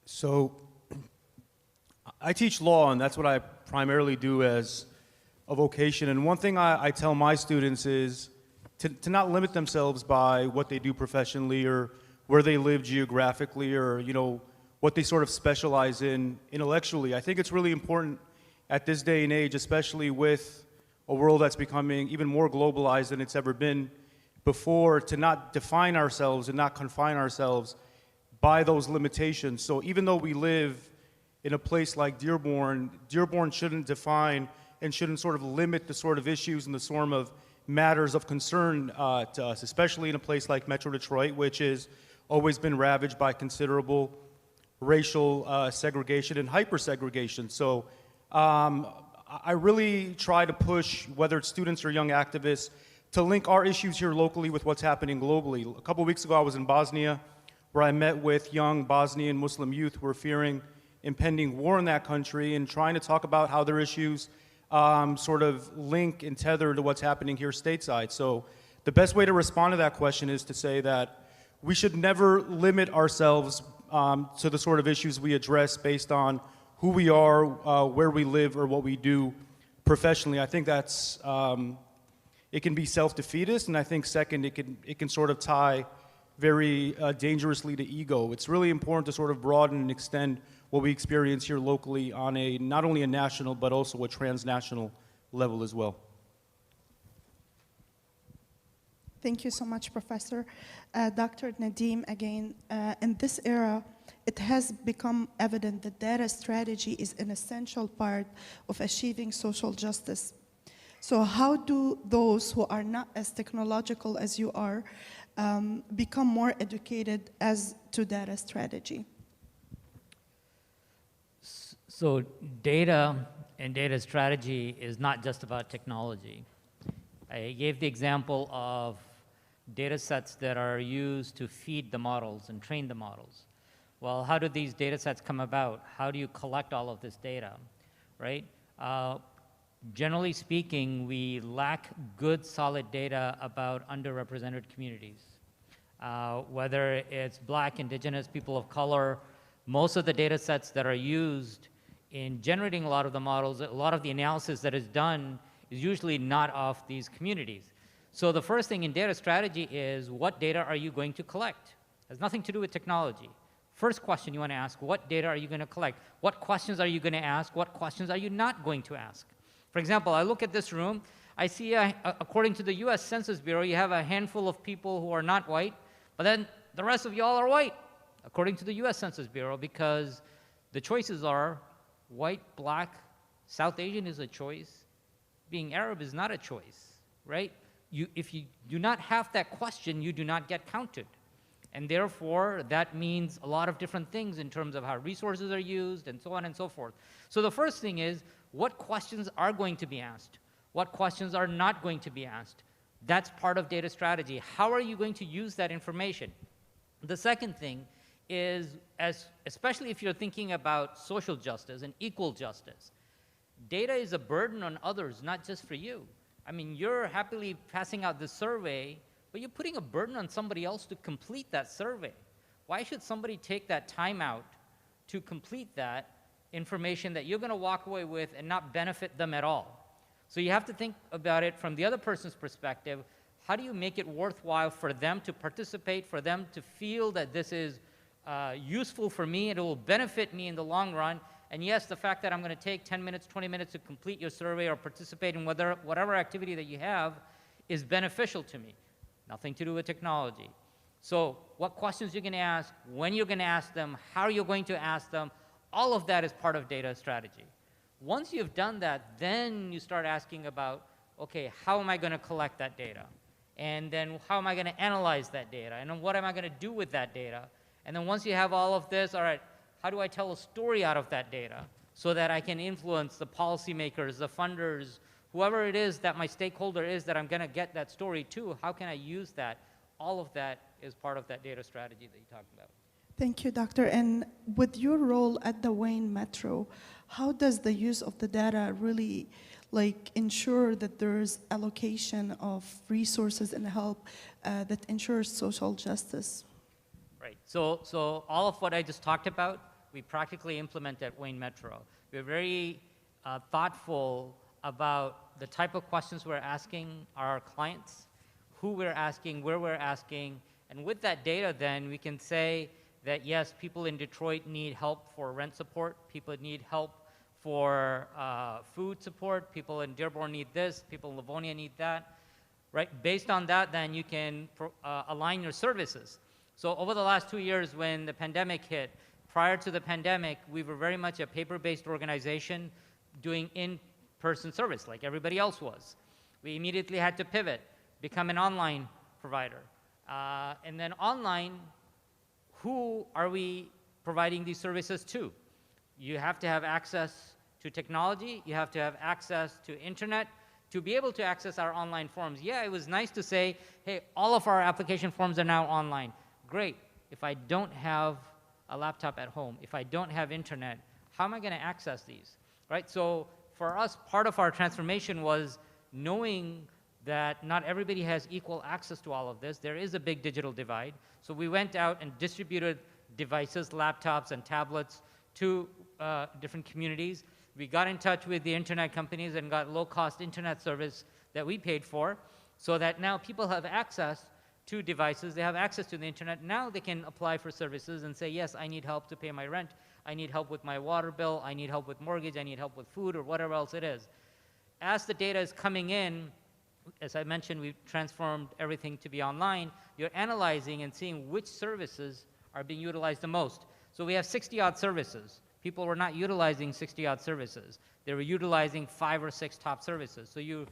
So I teach law, and that's what I primarily do as a vocation. And one thing I tell my students is to not limit themselves by what they do professionally or where they live geographically or, what they sort of specialize in intellectually. I think it's really important at this day and age, especially with a world that's becoming even more globalized than it's ever been before, to not define ourselves and not confine ourselves by those limitations. So even though we live in a place like Dearborn, Dearborn shouldn't define and shouldn't sort of limit the sort of issues and the sort of matters of concern to us, especially in a place like Metro Detroit, which has always been ravaged by considerable racial segregation and hyper-segregation. So I really try to push, whether it's students or young activists, to link our issues here locally with what's happening globally. A couple weeks ago, I was in Bosnia, where I met with young Bosnian Muslim youth who are fearing impending war in that country and trying to talk about how their issues sort of link and tether to what's happening here stateside. So the best way to respond to that question is to say that we should never limit ourselves to the sort of issues we address based on who we are, where we live, or what we do professionally. I think that's, it can be self-defeatist, and I think second, it can sort of tie very dangerously to ego. It's really important to sort of broaden and extend what we experience here locally on a, not only a national, but also a transnational level as well. Thank you so much, Professor. Dr. Nadeem, again, in this era, it has become evident that data strategy is an essential part of achieving social justice. So how do those who are not as technological as you are become more educated as to data strategy? So data and data strategy is not just about technology. I gave the example of data sets that are used to feed the models and train the models. Well, how do these data sets come about? How do you collect all of this data, right? Generally speaking, we lack good, solid data about underrepresented communities. Whether it's Black, Indigenous, people of color, most of the data sets that are used in generating a lot of the models, a lot of the analysis that is done is usually not of these communities. So the first thing in data strategy is, what data are you going to collect? It has nothing to do with technology. First question you want to ask, what data are you going to collect? What questions are you going to ask? What questions are you not going to ask? For example, I look at this room, I see, according to the US Census Bureau, you have a handful of people who are not white, but then the rest of y'all are white, according to the US Census Bureau, because the choices are white, Black, South Asian is a choice, being Arab is not a choice, right? If you do not have that question, you do not get counted. And therefore, that means a lot of different things in terms of how resources are used and so on and so forth. So the first thing is, what questions are going to be asked? What questions are not going to be asked? That's part of data strategy. How are you going to use that information? The second thing is, especially if you're thinking about social justice and equal justice, data is a burden on others, not just for you. I mean, you're happily passing out this survey, but you're putting a burden on somebody else to complete that survey. why should somebody take that time out to complete that information that you're going to walk away with and not benefit them at all? So you have to think about it from the other person's perspective. How do you make it worthwhile for them to participate, for them to feel that this is useful for me and it will benefit me in the long run? And yes, the fact that I'm going to take 10 minutes, 20 minutes to complete your survey or participate in whatever activity that you have is beneficial to me. Nothing to do with technology. So what questions you're going to ask, when you're going to ask them, how you're going to ask them, all of that is part of data strategy. Once you've done that, then you start asking about, okay, how am I going to collect that data? And then how am I going to analyze that data? And then what am I going to do with that data? And then once you have all of this, all right, how do I tell a story out of that data so that I can influence the policymakers, the funders, whoever it is that my stakeholder is that I'm going to get that story to? How can I use that? All of that is part of that data strategy that you talked about. Thank you, Doctor. And with your role at the Wayne Metro, how does the use of the data really ensure that there's allocation of resources and help that ensures social justice? Right. So all of what I just talked about, we practically implement at Wayne Metro. We're very thoughtful about the type of questions we're asking our clients, who we're asking, where we're asking, and with that data then we can say that yes, people in Detroit need help for rent support, people need help for food support, people in Dearborn need this, people in Livonia need that, right? Based on that, then you can align your services. So over the last 2 years when the pandemic hit, prior to the pandemic, we were very much a paper-based organization doing in-person service like everybody else was. We immediately had to pivot, become an online provider. And then online, who are we providing these services to? You have to have access to technology, you have to have access to internet to be able to access our online forms. Yeah, it was nice to say, hey, all of our application forms are now online. Great. If I don't have a laptop at home, if I don't have internet, how am I going to access these? Right? So for us, part of our transformation was knowing that not everybody has equal access to all of this. There is a big digital divide. So we went out and distributed devices, laptops and tablets to different communities. We got in touch with the internet companies and got low-cost internet service that we paid for so that now people have access to devices, they have access to the internet. Now they can apply for services and say, yes, I need help to pay my rent, I need help with my water bill, I need help with mortgage, I need help with food or whatever else it is. As the data is coming in, as I mentioned, we've transformed everything to be online. You're analyzing and seeing which services are being utilized the most. So we have 60-odd services. People were not utilizing 60-odd services. They were utilizing 5 or 6 top services. So you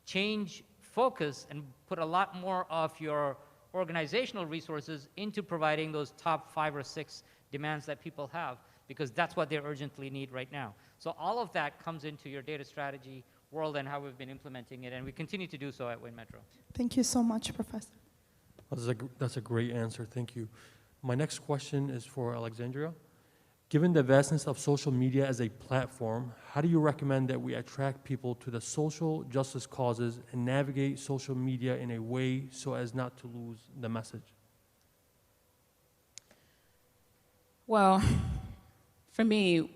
change focus and put a lot more of your organizational resources into providing those top 5 or 6 demands that people have, because that's what they urgently need right now. So all of that comes into your data strategy world and how we've been implementing it, and we continue to do so at Wayne Metro. Thank you so much, Professor. That's a great answer. Thank you. My next question is for Alexandria. Given the vastness of social media as a platform, how do you recommend that we attract people to the social justice causes and navigate social media in a way so as not to lose the message? Well, for me,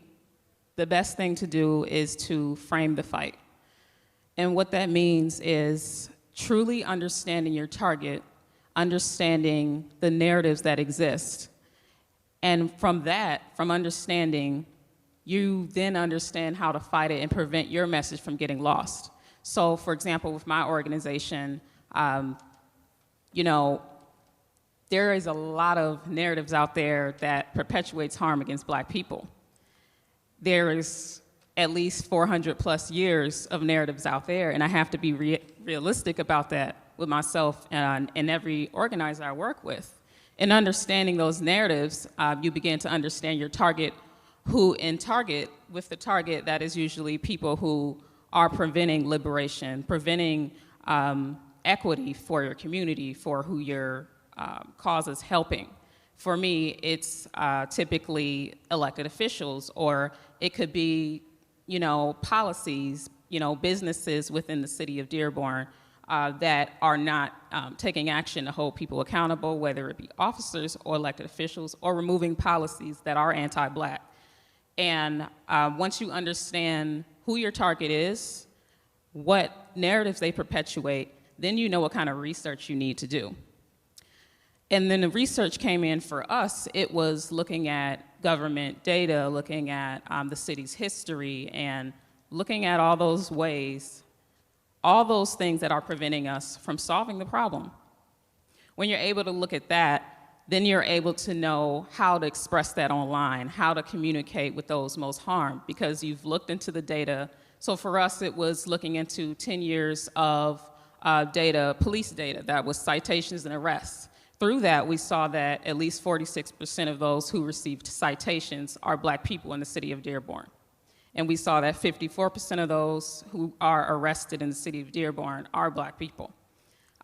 the best thing to do is to frame the fight. And what that means is truly understanding your target, understanding the narratives that exist. And from that, from understanding, you then understand how to fight it and prevent your message from getting lost. So, for example, with my organization, you know, there is a lot of narratives out there that perpetuates harm against Black people. There is at least 400 plus years of narratives out there, and I have to be realistic about that with myself and every organizer I work with. In understanding those narratives, you begin to understand your target, with the target that is usually people who are preventing liberation, preventing equity for your community, for who your cause is helping. For me, it's typically elected officials, or it could be, you know, policies, you know, businesses within the city of Dearborn, that are not taking action to hold people accountable, whether it be officers or elected officials, or removing policies that are anti-Black. And once you understand who your target is, what narratives they perpetuate, then you know what kind of research you need to do. And then the research came in for us. It was looking at government data, looking at the city's history, and looking at all those ways, all those things that are preventing us from solving the problem. When you're able to look at that, then you're able to know how to express that online, how to communicate with those most harmed, because you've looked into the data. So for us, it was looking into 10 years of data, police data, that was citations and arrests. Through that, we saw that at least 46% of those who received citations are Black people in the city of Dearborn. And we saw that 54% of those who are arrested in the city of Dearborn are Black people.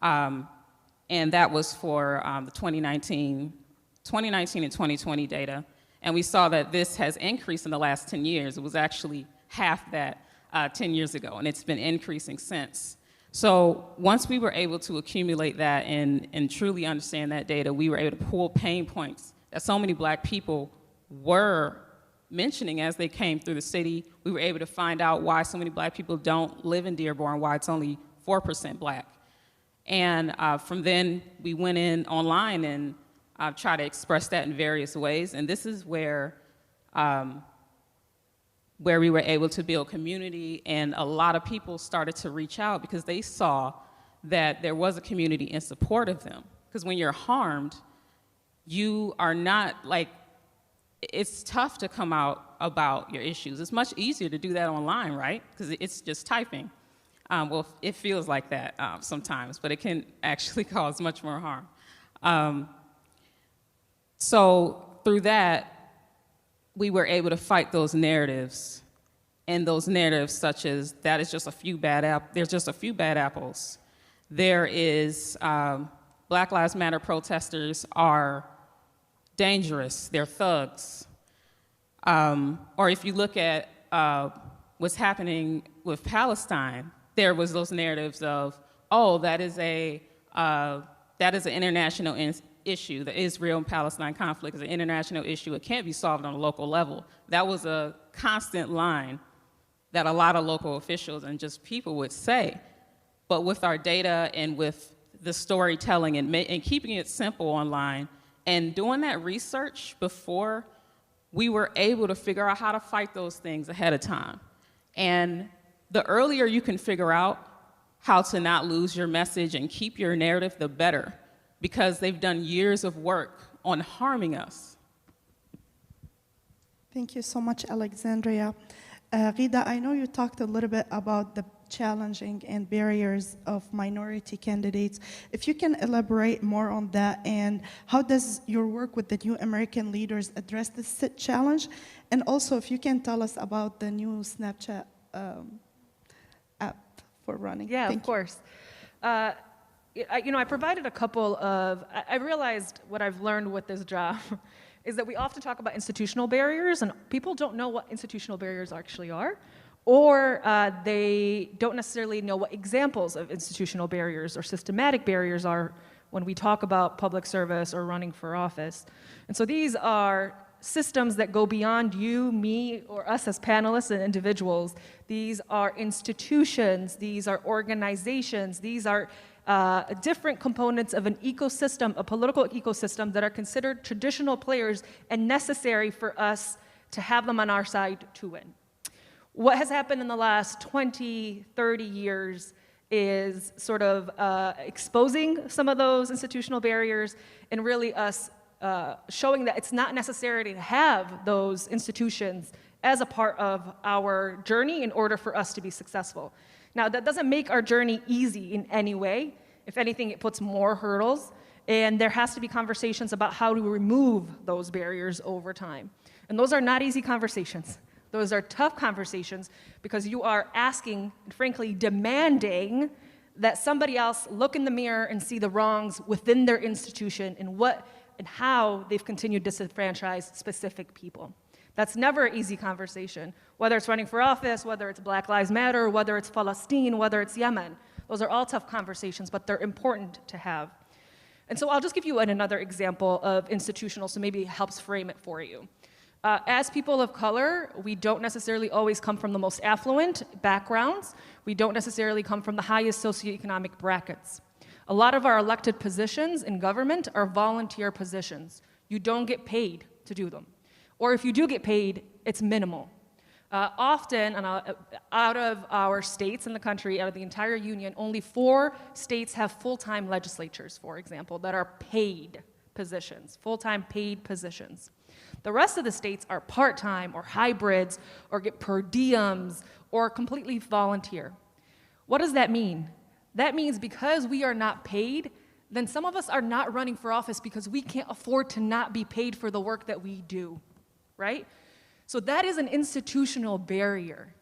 And that was for the 2019 and 2020 data. And we saw that this has increased in the last 10 years. It was actually half that 10 years ago, and it's been increasing since. So once we were able to accumulate that and truly understand that data, we were able to pull pain points that so many Black people were mentioning as they came through the city. We were able to find out why so many Black people don't live in Dearborn, why it's only 4% Black. And from then, we went in online and tried to express that in various ways. And this is where we were able to build community, and a lot of people started to reach out because they saw that there was a community in support of them. Because when you're harmed, you are not like, it's tough to come out about your issues. It's much easier to do that online, right? Because it's just typing. Well, it feels like that sometimes, but it can actually cause much more harm. So through that, we were able to fight those narratives, and those narratives such as that is just a few bad there's just a few bad apples. There is Black Lives Matter protesters are dangerous, they're thugs. Or if you look at what's happening with Palestine, there was those narratives of, oh, that is an international issue. The Israel and Palestine conflict is an international issue. It can't be solved on a local level. That was a constant line that a lot of local officials and just people would say. But with our data and with the storytelling and keeping it simple online and doing that research before, we were able to figure out how to fight those things ahead of time. And the earlier you can figure out how to not lose your message and keep your narrative, the better, because they've done years of work on harming us. Thank you so much, Alexandria. Rida, I know you talked a little bit about the challenging and barriers of minority candidates. If you can elaborate more on that, and how does your work with the New American Leaders address this challenge? And also, if you can tell us about the new Snapchat app for running. Yeah, Thank of course. I provided a couple of, I realized what I've learned with this job is that we often talk about institutional barriers, and people don't know what institutional barriers actually are, or they don't necessarily know what examples of institutional barriers or systematic barriers are when we talk about public service or running for office. And so these are systems that go beyond you, me, or us as panelists and individuals. These are institutions, these are organizations, these are different components of an ecosystem, a political ecosystem that are considered traditional players and necessary for us to have them on our side to win. What has happened in the last 20, 30 years is sort of exposing some of those institutional barriers and really us showing that it's not necessary to have those institutions as a part of our journey in order for us to be successful. Now, that doesn't make our journey easy in any way. If anything, it puts more hurdles, and there has to be conversations about how to remove those barriers over time. And those are not easy conversations. Those are tough conversations because you are asking, and frankly, demanding that somebody else look in the mirror and see the wrongs within their institution and what and how they've continued to disenfranchise specific people. That's never an easy conversation, whether it's running for office, whether it's Black Lives Matter, whether it's Palestine, whether it's Yemen. Those are all tough conversations, but they're important to have. And so I'll just give you another example of institutional, so maybe it helps frame it for you. As people of color, we don't necessarily always come from the most affluent backgrounds. We don't necessarily come from the highest socioeconomic brackets. A lot of our elected positions in government are volunteer positions. You don't get paid to do them. Or if you do get paid, it's minimal. Often, out of our states in the country, out of the entire union, only 4 states have full-time legislatures, for example, that are paid positions, full-time paid positions. The rest of the states are part-time or hybrids or get per diems or completely volunteer. What does that mean? That means because we are not paid, then some of us are not running for office because we can't afford to not be paid for the work that we do, right? So that is an institutional barrier.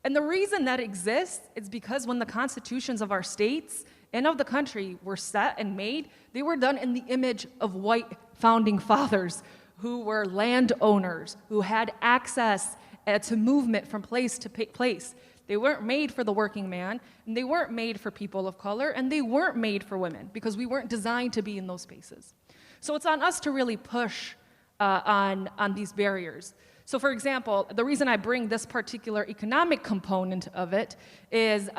And the reason that exists is because when the constitutions of our states and of the country were set and made, they were done in the image of white founding fathers who were landowners, who had access to movement from place to place. They weren't made for the working man, and they weren't made for people of color, and they weren't made for women because we weren't designed to be in those spaces. So it's on us to really push on these barriers. So for example, the reason I bring this particular economic component of it is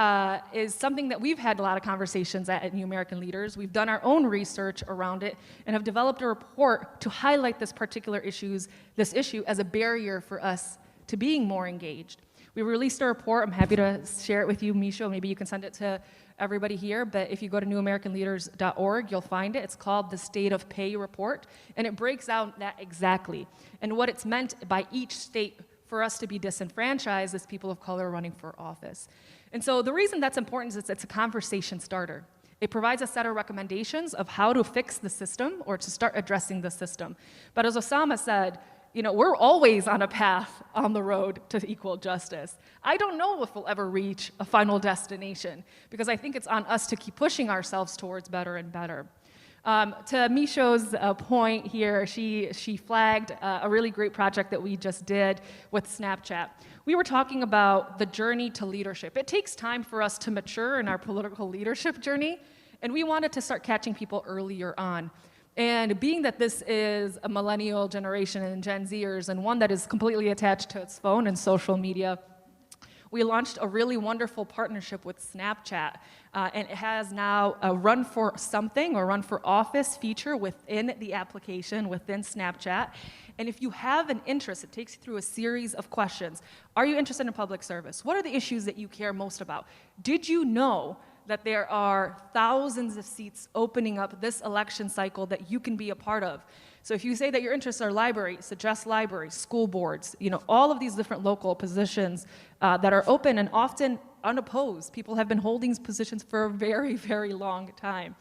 something that we've had a lot of conversations at New American Leaders. We've done our own research around it and have developed a report to highlight this issue as a barrier for us to being more engaged. We released a report. I'm happy to share it with you, Misho. Maybe you can send it to everybody here, but if you go to newamericanleaders.org, you'll find it. It's called the State of Pay Report, and it breaks out that exactly and what it's meant by each state for us to be disenfranchised as people of color running for office. And so the reason that's important is it's a conversation starter. It provides a set of recommendations of how to fix the system or to start addressing the system. But as Osama said, we're always on a path on the road to equal justice. I don't know if we'll ever reach a final destination because I think it's on us to keep pushing ourselves towards better and better. To Misho's point here, she flagged a really great project that we just did with Snapchat. We were talking about the journey to leadership. It takes time for us to mature in our political leadership journey, and we wanted to start catching people earlier on. And being that this is a millennial generation and Gen Zers and one that is completely attached to its phone and social media, we launched a really wonderful partnership with Snapchat. And it has now a run for something or run for office feature within the application, within Snapchat. And if you have an interest, it takes you through a series of questions. Are you interested in public service? What are the issues that you care most about? Did you know that there are thousands of seats opening up this election cycle that you can be a part of? So if you say that your interests are library, suggest libraries, school boards, all of these different local positions that are open and often unopposed. People have been holding these positions for a very, very long time.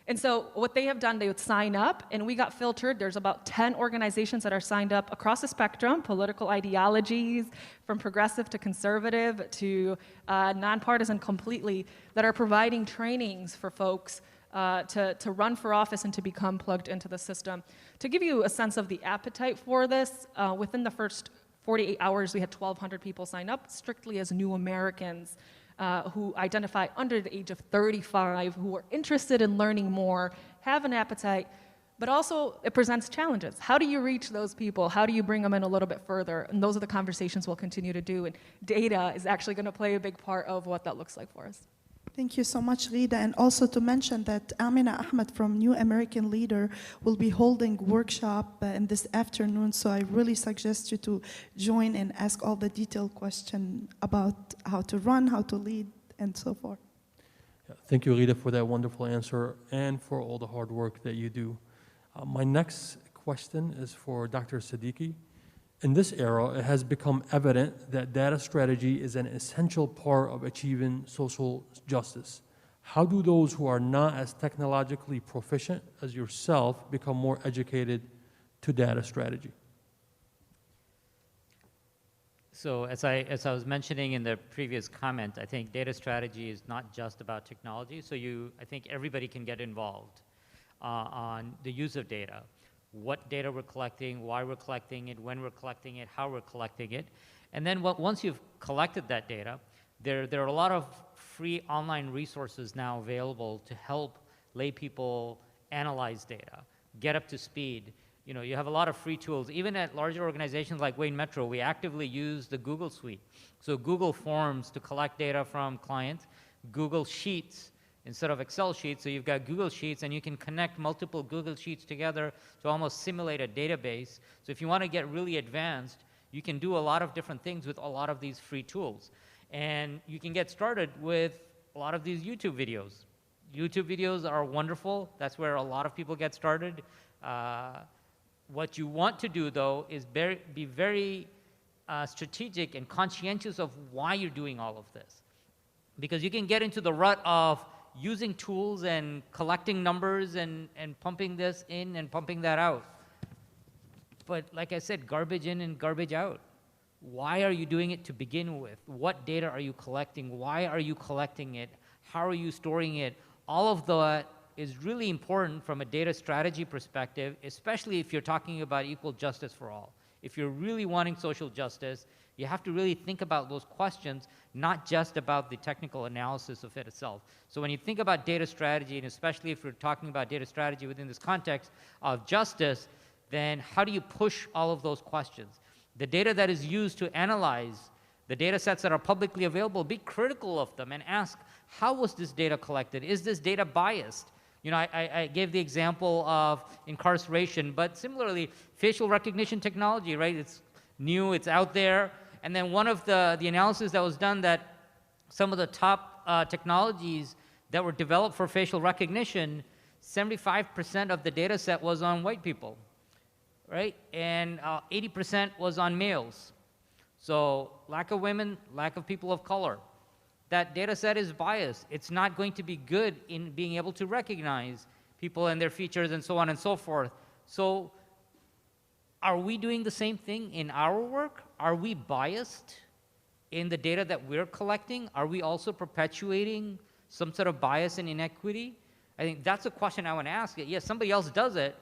And so what they have done, they would sign up, and we got filtered. There's about 10 organizations that are signed up across the spectrum, political ideologies, from progressive to conservative to nonpartisan completely, that are providing trainings for folks to run for office and to become plugged into the system. To give you a sense of the appetite for this, within the first 48 hours, we had 1,200 people sign up strictly as new Americans who identify under the age of 35, who are interested in learning more, have an appetite, but also it presents challenges. How do you reach those people? How do you bring them in a little bit further? And those are the conversations we'll continue to do, and data is actually going to play a big part of what that looks like for us. Thank you so much, Rita. And also to mention that Amina Ahmed from New American Leader will be holding workshop in this afternoon. So I really suggest you to join and ask all the detailed questions about how to run, how to lead, and so forth. Yeah, thank you, Rita, for that wonderful answer and for all the hard work that you do. My next question is for Dr. Siddiqui. In this era, it has become evident that data strategy is an essential part of achieving social justice. How do those who are not as technologically proficient as yourself become more educated to data strategy? So as I was mentioning in the previous comment, I think data strategy is not just about technology. So I think everybody can get involved on the use of data. What data we're collecting, why we're collecting it, when we're collecting it, how we're collecting it. And then once you've collected that data, there are a lot of free online resources now available to help lay people analyze data, get up to speed. You know, you have a lot of free tools. Even at larger organizations like Wayne Metro, we actively use the Google Suite. So Google Forms to collect data from clients, Google Sheets instead of Excel sheets. So you've got Google Sheets, and you can connect multiple Google Sheets together to almost simulate a database. So if you want to get really advanced, you can do a lot of different things with a lot of these free tools. And you can get started with a lot of these YouTube videos. YouTube videos are wonderful. That's where a lot of people get started. What you want to do, though, is be very strategic and conscientious of why you're doing all of this. Because you can get into the rut of using tools and collecting numbers and pumping this in and pumping that out. But like I said, garbage in and garbage out. Why are you doing it to begin with? What data are you collecting? Why are you collecting it? How are you storing it? All of that is really important from a data strategy perspective, especially if you're talking about equal justice for all. If you're really wanting social justice, you have to really think about those questions, not just about the technical analysis of it itself. So when you think about data strategy, and especially if we're talking about data strategy within this context of justice, then how do you push all of those questions? The data that is used to analyze the data sets that are publicly available, be critical of them and ask, how was this data collected? Is this data biased? You know, I gave the example of incarceration, but similarly, facial recognition technology, right? It's new, it's out there. And then one of the analysis that was done that some of the top technologies that were developed for facial recognition, 75% of the data set was on white people, right? And 80% was on males. So lack of women, lack of people of color. That data set is biased. It's not going to be good in being able to recognize people and their features and so on and so forth. So are we doing the same thing in our work? Are we biased in the data that we're collecting? Are we also perpetuating some sort of bias and inequity? I think that's a question I want to ask. Yes, somebody else does it,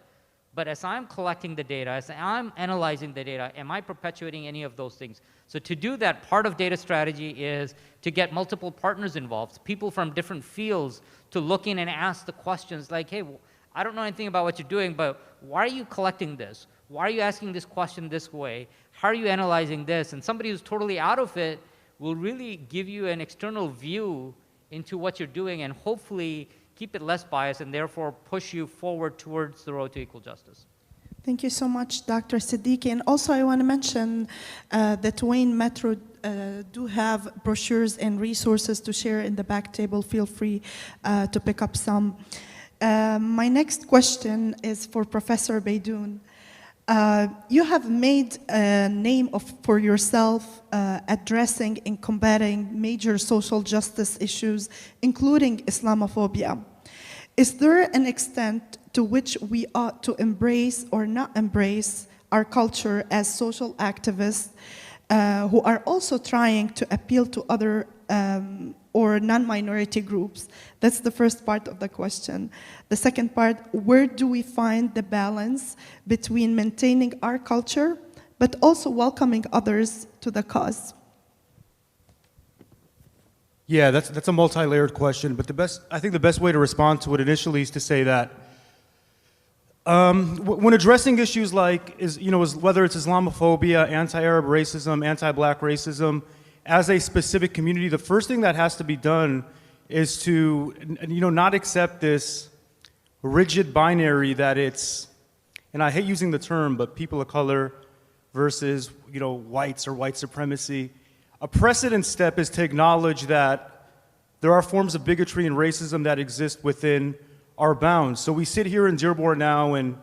but as I'm collecting the data, as I'm analyzing the data, am I perpetuating any of those things? So to do that, part of data strategy is to get multiple partners involved, people from different fields to look in and ask the questions like, hey, I don't know anything about what you're doing, but why are you collecting this? Why are you asking this question this way? How are you analyzing this? And somebody who's totally out of it will really give you an external view into what you're doing and hopefully keep it less biased and therefore push you forward towards the road to equal justice. Thank you so much, Dr. Siddiqui. And also I want to mention that Wayne Metro do have brochures and resources to share in the back table. Feel free to pick up some. My next question is for Professor Beydoun. You have made a name for yourself addressing and combating major social justice issues, including Islamophobia. Is there an extent to which we ought to embrace or not embrace our culture as social activists who are also trying to appeal to other or non-minority groups? That's the first part of the question. The second part, where do we find the balance between maintaining our culture but also welcoming others to the cause? Yeah, that's a multi-layered question, but I think the best way to respond to it initially is to say that when addressing issues like, whether it's Islamophobia, anti-Arab racism, anti-Black racism, as a specific community, the first thing that has to be done is to, not accept this rigid binary that it's, and I hate using the term, but people of color versus, whites or white supremacy. A precedent step is to acknowledge that there are forms of bigotry and racism that exist within our bounds. So we sit here in Dearborn now, and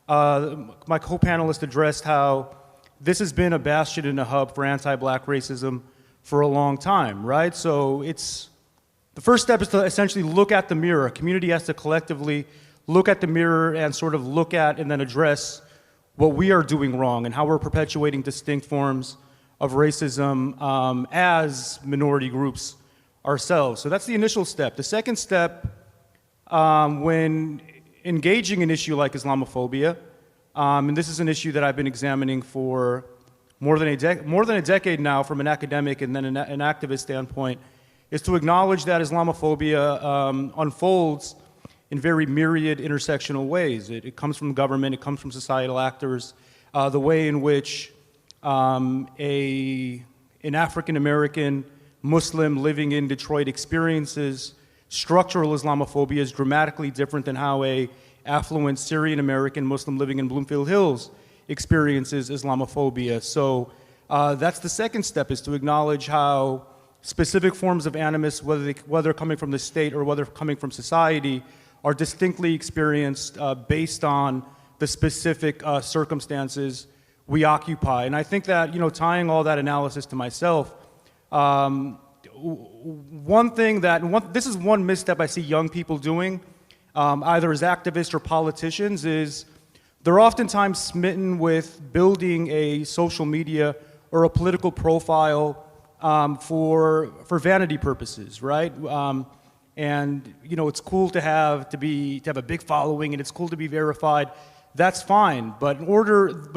my co-panelist addressed how this has been a bastion and a hub for anti-Black racism for a long time, right? So the first step is to essentially look at the mirror. A community has to collectively look at the mirror and sort of look at and then address what we are doing wrong and how we're perpetuating distinct forms of racism as minority groups ourselves. So that's the initial step. The second step, when engaging an issue like Islamophobia, and this is an issue that I've been examining for more than a decade now from an academic and then an activist standpoint, is to acknowledge that Islamophobia unfolds in very myriad intersectional ways. It comes from government, it comes from societal actors, the way in which an African-American Muslim living in Detroit experiences structural Islamophobia is dramatically different than how a affluent Syrian-American Muslim living in Bloomfield Hills experiences Islamophobia. So that's the second step, is to acknowledge how specific forms of animus, whether coming from the state or whether coming from society, are distinctly experienced based on the specific circumstances we occupy. And I think that, tying all that analysis to myself, this is one misstep I see young people doing, either as activists or politicians, is they're oftentimes smitten with building a social media or a political profile for vanity purposes, right? And it's cool to have a big following, and it's cool to be verified. That's fine, but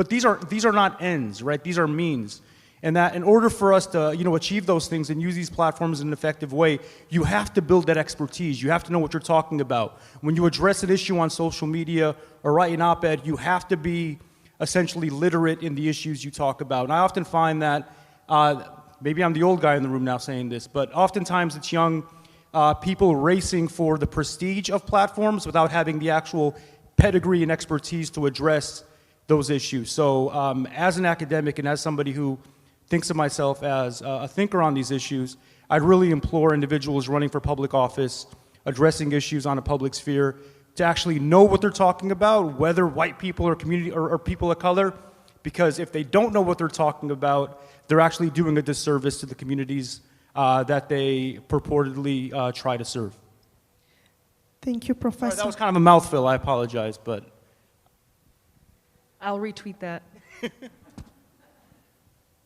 these are not ends, right? These are means. And that in order for us to achieve those things and use these platforms in an effective way, you have to build that expertise. You have to know what you're talking about. When you address an issue on social media or write an op-ed, you have to be essentially literate in the issues you talk about. And I often find that, maybe I'm the old guy in the room now saying this, but oftentimes it's young people racing for the prestige of platforms without having the actual pedigree and expertise to address those issues. So as an academic and as somebody who thinks of myself as a thinker on these issues, I'd really implore individuals running for public office, addressing issues on a public sphere, to actually know what they're talking about, whether white people or community or people of color, because if they don't know what they're talking about, they're actually doing a disservice to the communities that they purportedly try to serve. Thank you, Professor. Sorry, that was kind of a mouthful, I apologize, but. I'll retweet that.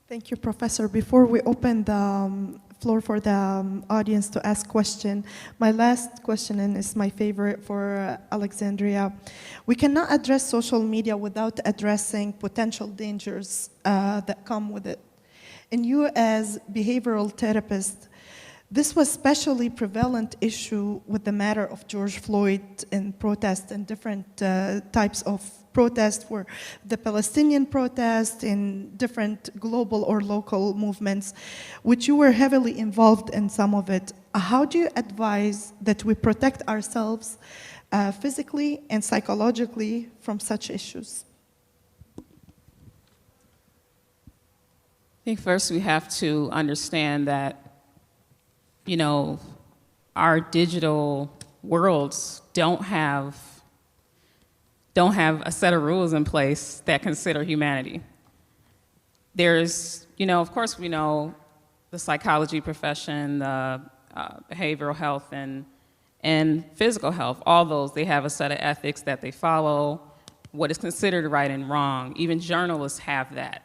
Thank you, Professor. Before we open the floor for the audience to ask questions, my last question, and it's my favorite for Alexandria. We cannot address social media without addressing potential dangers that come with it. And you, as behavioral therapist, this was especially prevalent issue with the matter of George Floyd and protest and different types of protests for the Palestinian protest in different global or local movements, which you were heavily involved in some of it. How do you advise that we protect ourselves physically and psychologically from such issues? I think first we have to understand that, our digital worlds don't have a set of rules in place that consider humanity. There's, of course we know the psychology profession, the behavioral health and physical health, all those, they have a set of ethics that they follow, what is considered right and wrong. Even journalists have that.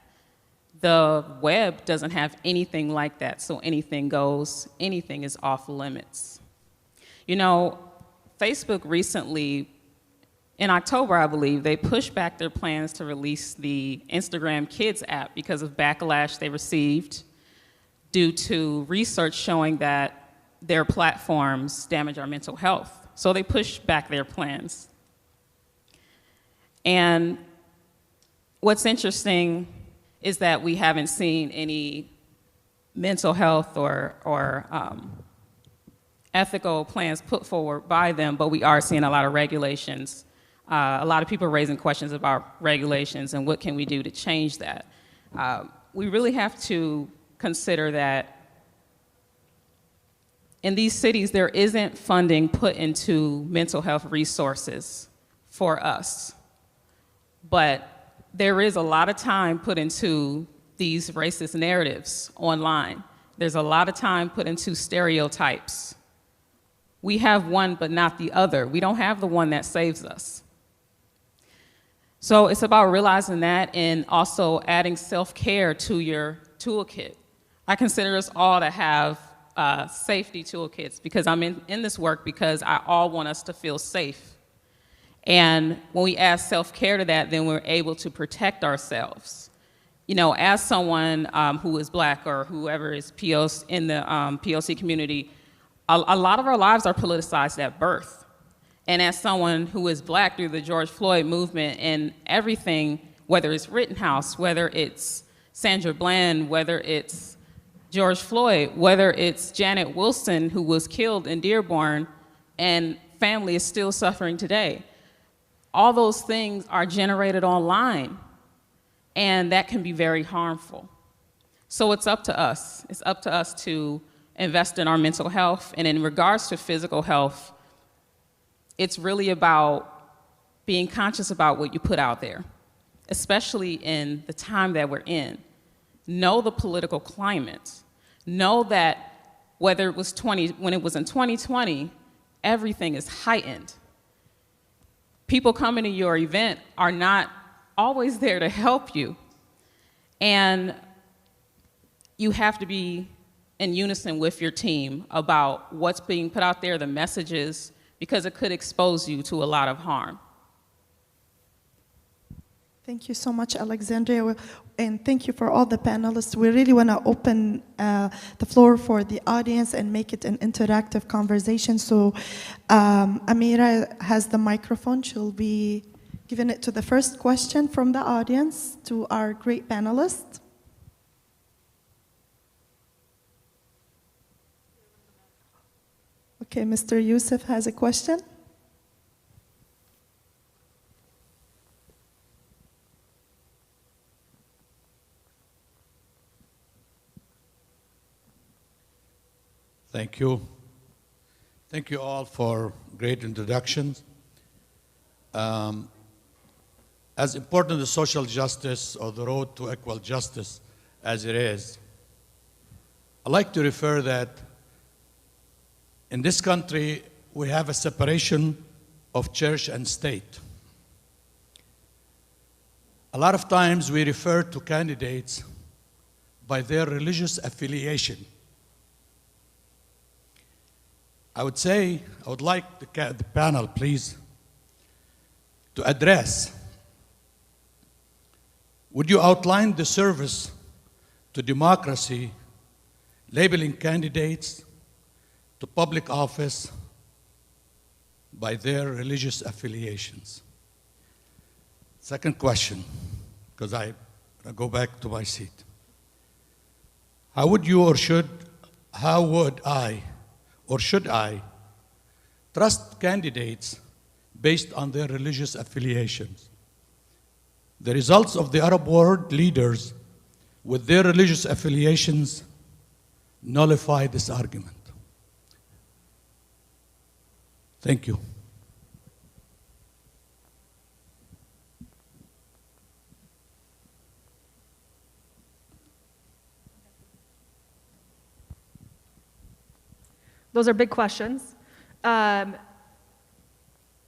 The web doesn't have anything like that, so anything goes, anything is off limits. Facebook recently, in October, I believe, they pushed back their plans to release the Instagram Kids app because of backlash they received due to research showing that their platforms damage our mental health. So they pushed back their plans. And what's interesting is that we haven't seen any mental health or ethical plans put forward by them, but we are seeing a lot of regulations. A lot of people raising questions about regulations and what can we do to change that. We really have to consider that in these cities, there isn't funding put into mental health resources for us. But there is a lot of time put into these racist narratives online. There's a lot of time put into stereotypes. We have one, but not the other. We don't have the one that saves us. So it's about realizing that and also adding self-care to your toolkit. I consider us all to have safety toolkits because I'm in this work because I all want us to feel safe. And when we add self-care to that, then we're able to protect ourselves. you know, as someone who is black or whoever is POC in the POC community, a lot of our lives are politicized at birth. And as someone who is black through the George Floyd movement and everything, whether it's Rittenhouse, whether it's Sandra Bland, whether it's George Floyd, whether it's Janet Wilson, who was killed in Dearborn and family is still suffering today. All those things are generated online, and that can be very harmful. So it's up to us. It's up to us to invest in our mental health, and in regards to physical health, it's really about being conscious about what you put out there, especially in the time that we're in. Know the political climate. Know that whether it was when it was in 2020, everything is heightened. People coming to your event are not always there to help you. And you have to be in unison with your team about what's being put out there, the messages, because it could expose you to a lot of harm. Thank you so much, Alexandria, and thank you for all the panelists. We really want to open the floor for the audience and make it an interactive conversation. So Amira has the microphone. She'll be giving it to the first question from the audience to our great panelists. Okay, Mr. Youssef has a question. Thank you. Thank you all for great introductions. As important as social justice or the road to equal justice as it is, I like to refer that in this country we have a separation of church and state. A lot of times we refer to candidates by their religious affiliation. I would like the panel, please, to address, would you outline the service to democracy, labeling candidates to public office by their religious affiliations? Second question, because I go back to my seat. How would I or should I trust candidates based on their religious affiliations? The results of the Arab world leaders with their religious affiliations nullify this argument. Thank you. Those are big questions.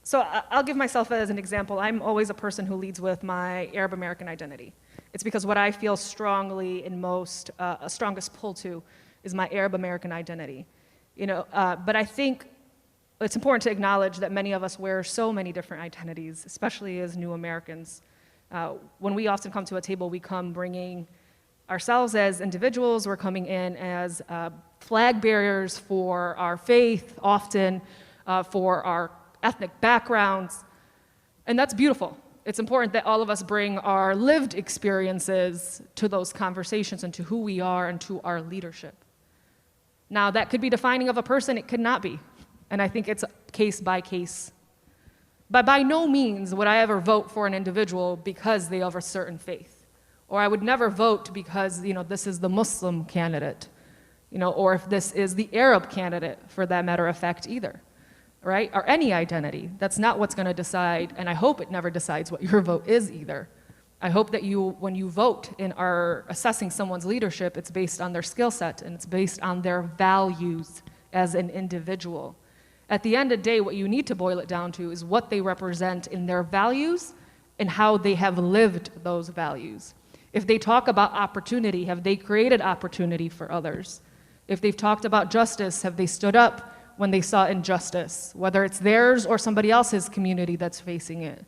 So I'll give myself as an example. I'm always a person who leads with my Arab American identity. It's because what I feel strongly and strongest pull to is my Arab American identity. But I think it's important to acknowledge that many of us wear so many different identities, especially as new Americans. When we often come to a table, we come bringing ourselves as individuals. We're coming in as flag bearers for our faith, often for our ethnic backgrounds, and that's beautiful. It's important that all of us bring our lived experiences to those conversations and to who we are and to our leadership. Now, that could be defining of a person, it could not be, and I think it's case by case. But by no means would I ever vote for an individual because they have a certain faith, or I would never vote because this is the Muslim candidate, or if this is the Arab candidate, for that matter of fact, either. Right? Or any identity. That's not what's going to decide, and I hope it never decides what your vote is either. I hope that when you vote and are assessing someone's leadership, it's based on their skill set and it's based on their values as an individual. At the end of the day, what you need to boil it down to is what they represent in their values and how they have lived those values. If they talk about opportunity, have they created opportunity for others? If they've talked about justice, have they stood up when they saw injustice, whether it's theirs or somebody else's community that's facing it?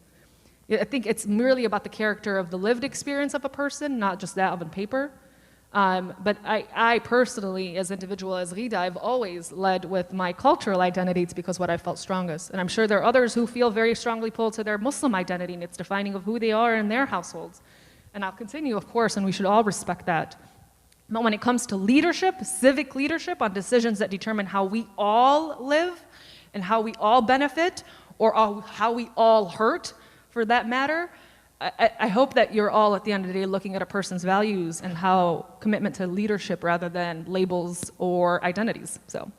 I think it's merely about the character of the lived experience of a person, not just that of on paper. But I personally, as an individual, as Rida, I've always led with my cultural identity. It's because what I felt strongest. And I'm sure there are others who feel very strongly pulled to their Muslim identity, and it's defining of who they are in their households. And I'll continue, of course, and we should all respect that. But when it comes to leadership, civic leadership, on decisions that determine how we all live and how we all benefit, or how we all hurt, for that matter, I hope that you're all, at the end of the day, looking at a person's values and how commitment to leadership rather than labels or identities. So,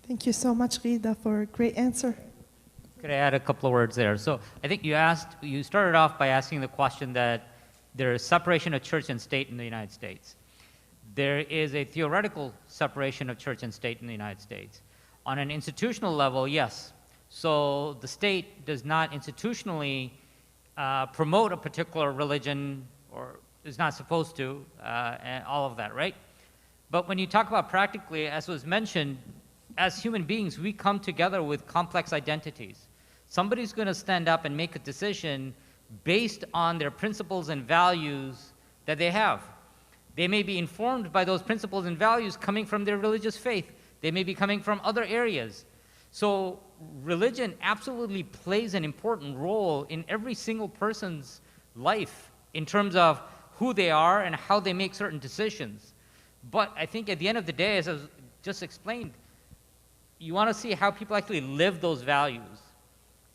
Thank you so much, Rida, for a great answer. Could I add a couple of words there? So I think you started off by asking the question that there is separation of church and state in the United States. There is a theoretical separation of church and state in the United States. On an institutional level, yes. So the state does not institutionally promote a particular religion, or is not supposed to, and all of that, right? But when you talk about practically, as was mentioned, as human beings, we come together with complex identities. Somebody's going to stand up and make a decision based on their principles and values that they have. They may be informed by those principles and values coming from their religious faith. They may be coming from other areas. So religion absolutely plays an important role in every single person's life in terms of who they are and how they make certain decisions. But I think at the end of the day, as I just explained, you want to see how people actually live those values,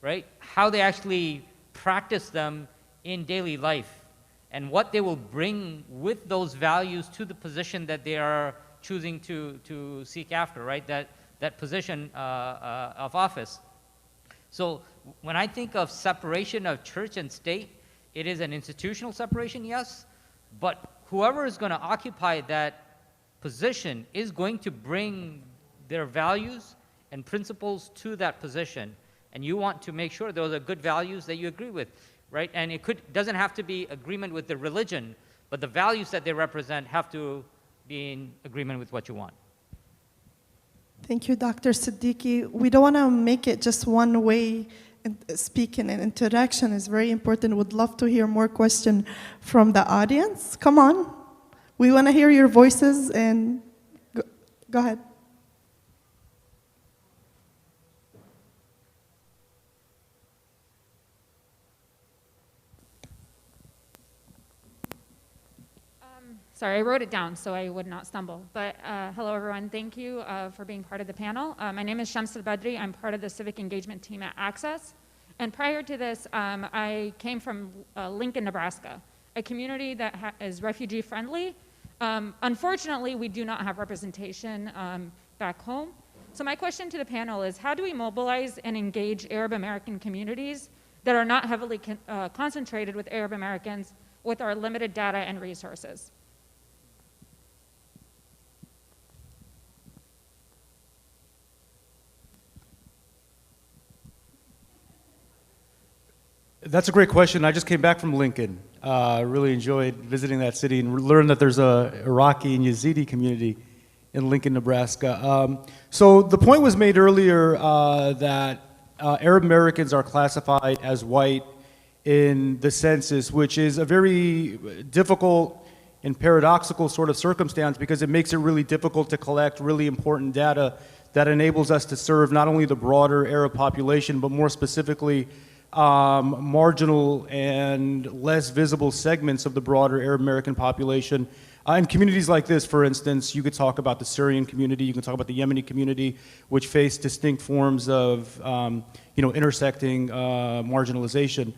right? How they actually practice them in daily life and what they will bring with those values to the position that they are choosing to seek after, right? That position of office. So when I think of separation of church and state, it is an institutional separation, yes, but whoever is going to occupy that position is going to bring their values and principles to that position. And you want to make sure those are good values that you agree with, right? And it doesn't have to be agreement with the religion, but the values that they represent have to be in agreement with what you want. Thank you, Dr. Siddiqui. We don't want to make it just one way. Speaking and interaction is very important. Would love to hear more questions from the audience. Come on. We want to hear your voices, and go ahead. Sorry, I wrote it down so I would not stumble. But hello, everyone. Thank you for being part of the panel. My name is Shams Al-Badri. I'm part of the civic engagement team at Access. And prior to this, I came from Lincoln, Nebraska, a community that is refugee-friendly. Unfortunately, we do not have representation back home. So my question to the panel is, how do we mobilize and engage Arab American communities that are not heavily concentrated with Arab Americans with our limited data and resources? That's a great question. I just came back from Lincoln. Really enjoyed visiting that city and learned that there's a Iraqi and Yazidi community in Lincoln, Nebraska. So the point was made earlier that Arab Americans are classified as white in the census, which is a very difficult and paradoxical sort of circumstance because it makes it really difficult to collect really important data that enables us to serve not only the broader Arab population, but more specifically marginal and less visible segments of the broader Arab American population. In communities like this, for instance, you could talk about the Syrian community, you can talk about the Yemeni community, which face distinct forms of intersecting marginalization.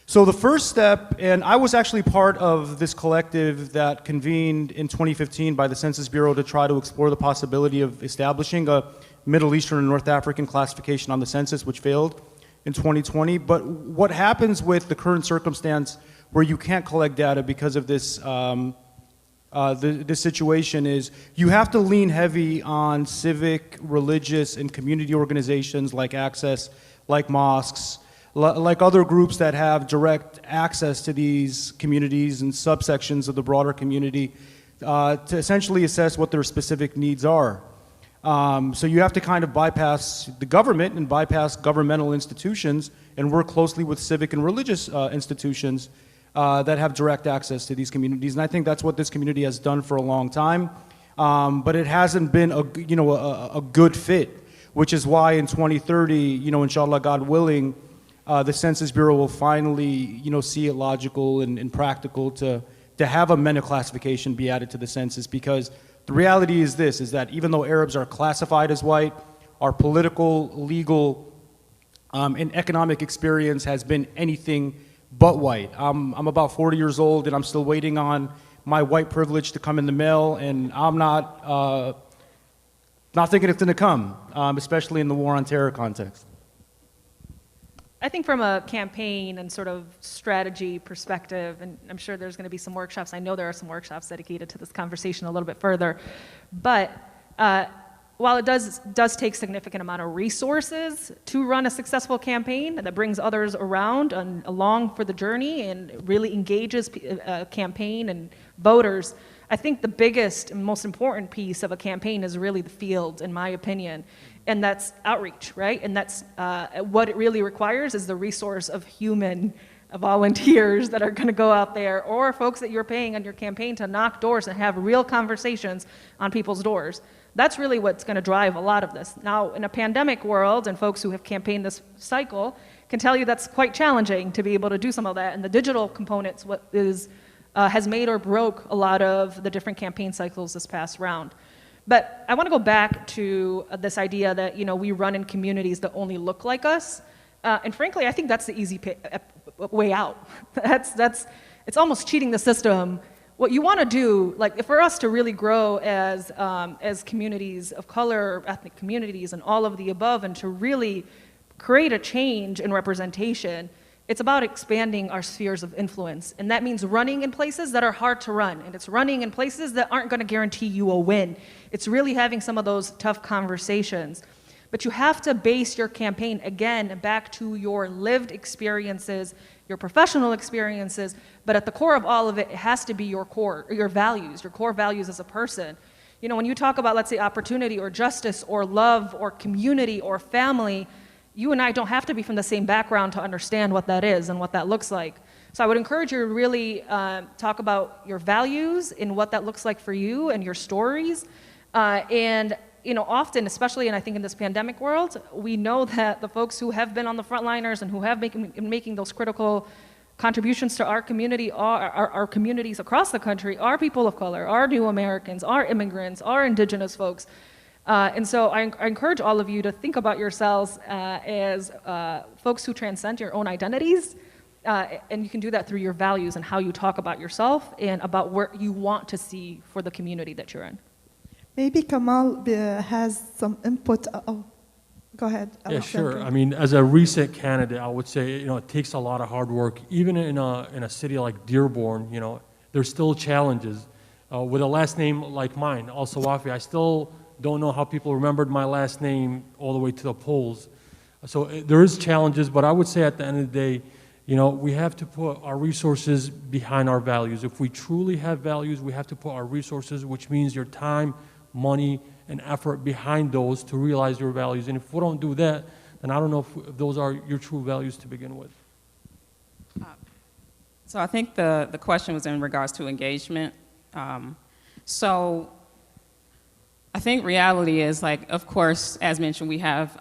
So the first step, and I was actually part of this collective that convened in 2015 by the Census Bureau to try to explore the possibility of establishing a Middle Eastern and North African classification on the census, which failed in 2020. But what happens with the current circumstance where you can't collect data because of this this situation is you have to lean heavy on civic, religious, and community organizations like Access, like mosques, like other groups that have direct access to these communities and subsections of the broader community to essentially assess what their specific needs are. So you have to kind of bypass the government and bypass governmental institutions and work closely with civic and religious institutions that have direct access to these communities. And I think that's what this community has done for a long time. But it hasn't been a good fit, which is why in 2030, inshallah, God willing, the Census Bureau will finally, see it logical and practical to have a MENA classification be added to the census, because the reality is this, is that even though Arabs are classified as white, our political, legal, and economic experience has been anything but white. I'm about 40 years old and I'm still waiting on my white privilege to come in the mail, and I'm not thinking it's gonna come, especially in the war on terror context. I think from a campaign and sort of strategy perspective, and I'm sure there's going to be some workshops. I know there are some workshops dedicated to this conversation a little bit further. But while it does take significant amount of resources to run a successful campaign that brings others around and along for the journey and really engages campaign and voters, I think the biggest and most important piece of a campaign is really the field, in my opinion. And that's outreach, right? And that's what it really requires is the resource of human volunteers that are gonna go out there, or folks that you're paying on your campaign to knock doors and have real conversations on people's doors. That's really what's gonna drive a lot of this. Now, in a pandemic world, and folks who have campaigned this cycle can tell you that's quite challenging to be able to do some of that. And the digital components has made or broke a lot of the different campaign cycles this past round. But I want to go back to this idea that we run in communities that only look like us, and frankly, I think that's the easy way out. It's almost cheating the system. What you want to do, like for us to really grow as communities of color, ethnic communities, and all of the above, and to really create a change in representation, it's about expanding our spheres of influence. And that means running in places that are hard to run. And it's running in places that aren't going to guarantee you a win. It's really having some of those tough conversations. But you have to base your campaign, again, back to your lived experiences, your professional experiences. But at the core of all of it, it has to be your core values as a person. When you talk about, let's say, opportunity or justice or love or community or family, you and I don't have to be from the same background to understand what that is and what that looks like. So I would encourage you to really talk about your values and what that looks like for you and your stories. And often, especially I think in this pandemic world, we know that the folks who have been on the frontliners and who have been making those critical contributions to our community, our communities across the country, are people of color, are new Americans, are immigrants, are indigenous folks. And so I encourage all of you to think about yourselves as folks who transcend your own identities, and you can do that through your values and how you talk about yourself and about what you want to see for the community that you're in. Maybe Kamal has some input. Go ahead. Yeah, sure. I mean, as a recent candidate, I would say, it takes a lot of hard work. Even in a city like Dearborn, there's still challenges. With a last name like mine, Al-Sawafi, I still don't know how people remembered my last name all the way to the polls. So there is challenges, but I would say at the end of the day, we have to put our resources behind our values. If we truly have values, we have to put our resources, which means your time, money, and effort behind those to realize your values. And if we don't do that, then I don't know if those are your true values to begin with. So I think the question was in regards to engagement. So I think reality is, of course, as mentioned, we have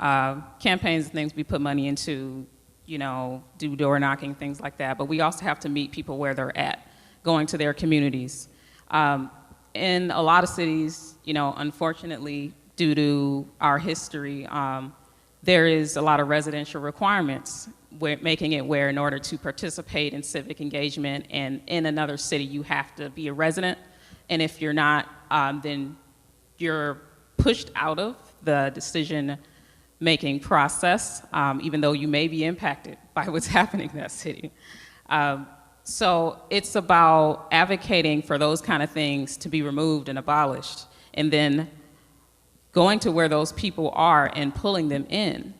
campaigns and things we put money into, do door knocking, things like that. But we also have to meet people where they're at, going to their communities. In a lot of cities, unfortunately, due to our history, there is a lot of residential requirements, making it where in order to participate in civic engagement and in another city, you have to be a resident. And if you're not, then you're pushed out of the decision-making process, even though you may be impacted by what's happening in that city. So it's about advocating for those kind of things to be removed and abolished, and then going to where those people are and pulling them in.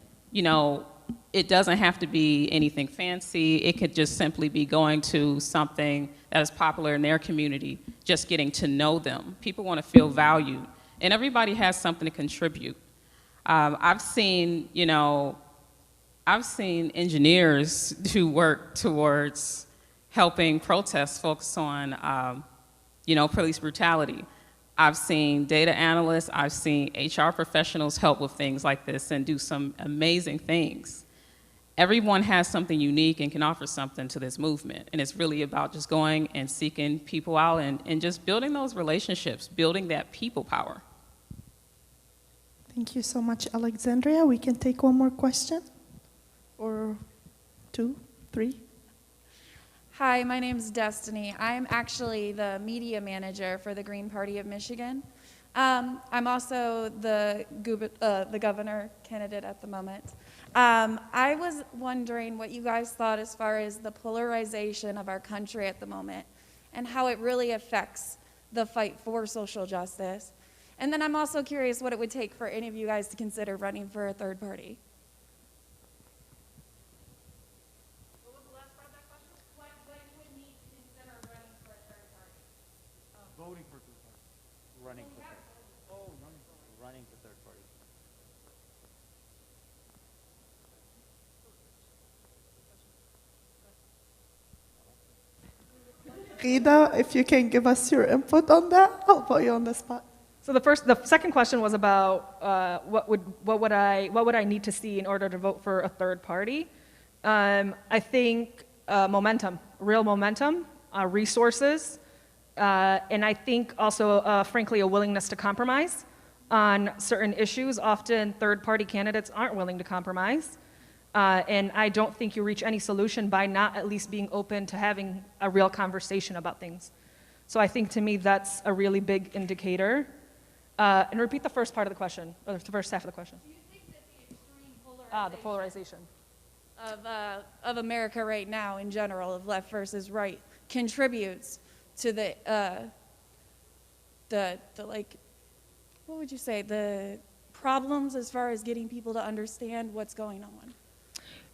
It doesn't have to be anything fancy. It could just simply be going to something that is popular in their community, just getting to know them. People want to feel valued. and everybody has something to contribute. I've seen engineers who work towards helping protests focus on, police brutality. I've seen data analysts, I've seen HR professionals help with things like this and do some amazing things. Everyone has something unique and can offer something to this movement. And it's really about just going and seeking people out and just building those relationships, building that people power. Thank you so much, Alexandria. We can take one more question, or 2, 3. Hi, my name's Destiny. I'm actually the media manager for the Green Party of Michigan. I'm also the governor candidate at the moment. I was wondering what you guys thought as far as the polarization of our country at the moment and how it really affects the fight for social justice. And then I'm also curious what it would take for any of you guys to consider running for a third party. What was the last part of that question? What you would need to consider running for a third party? Voting for third party. Running for third party. Oh, running for third party. Rita, if you can give us your input on that, I'll put you on the spot. So the second question was about what would I need to see in order to vote for a third party. I think momentum, real momentum, resources, and I think also, frankly, a willingness to compromise on certain issues. Often third party candidates aren't willing to compromise. And I don't think you reach any solution by not at least being open to having a real conversation about things. So I think to me that's a really big indicator. And repeat the first part of the question, or the first half of the question. Do you think that the extreme The polarization. of America right now in general, of left versus right, contributes to the like, what would you say, the problems as far as getting people to understand what's going on?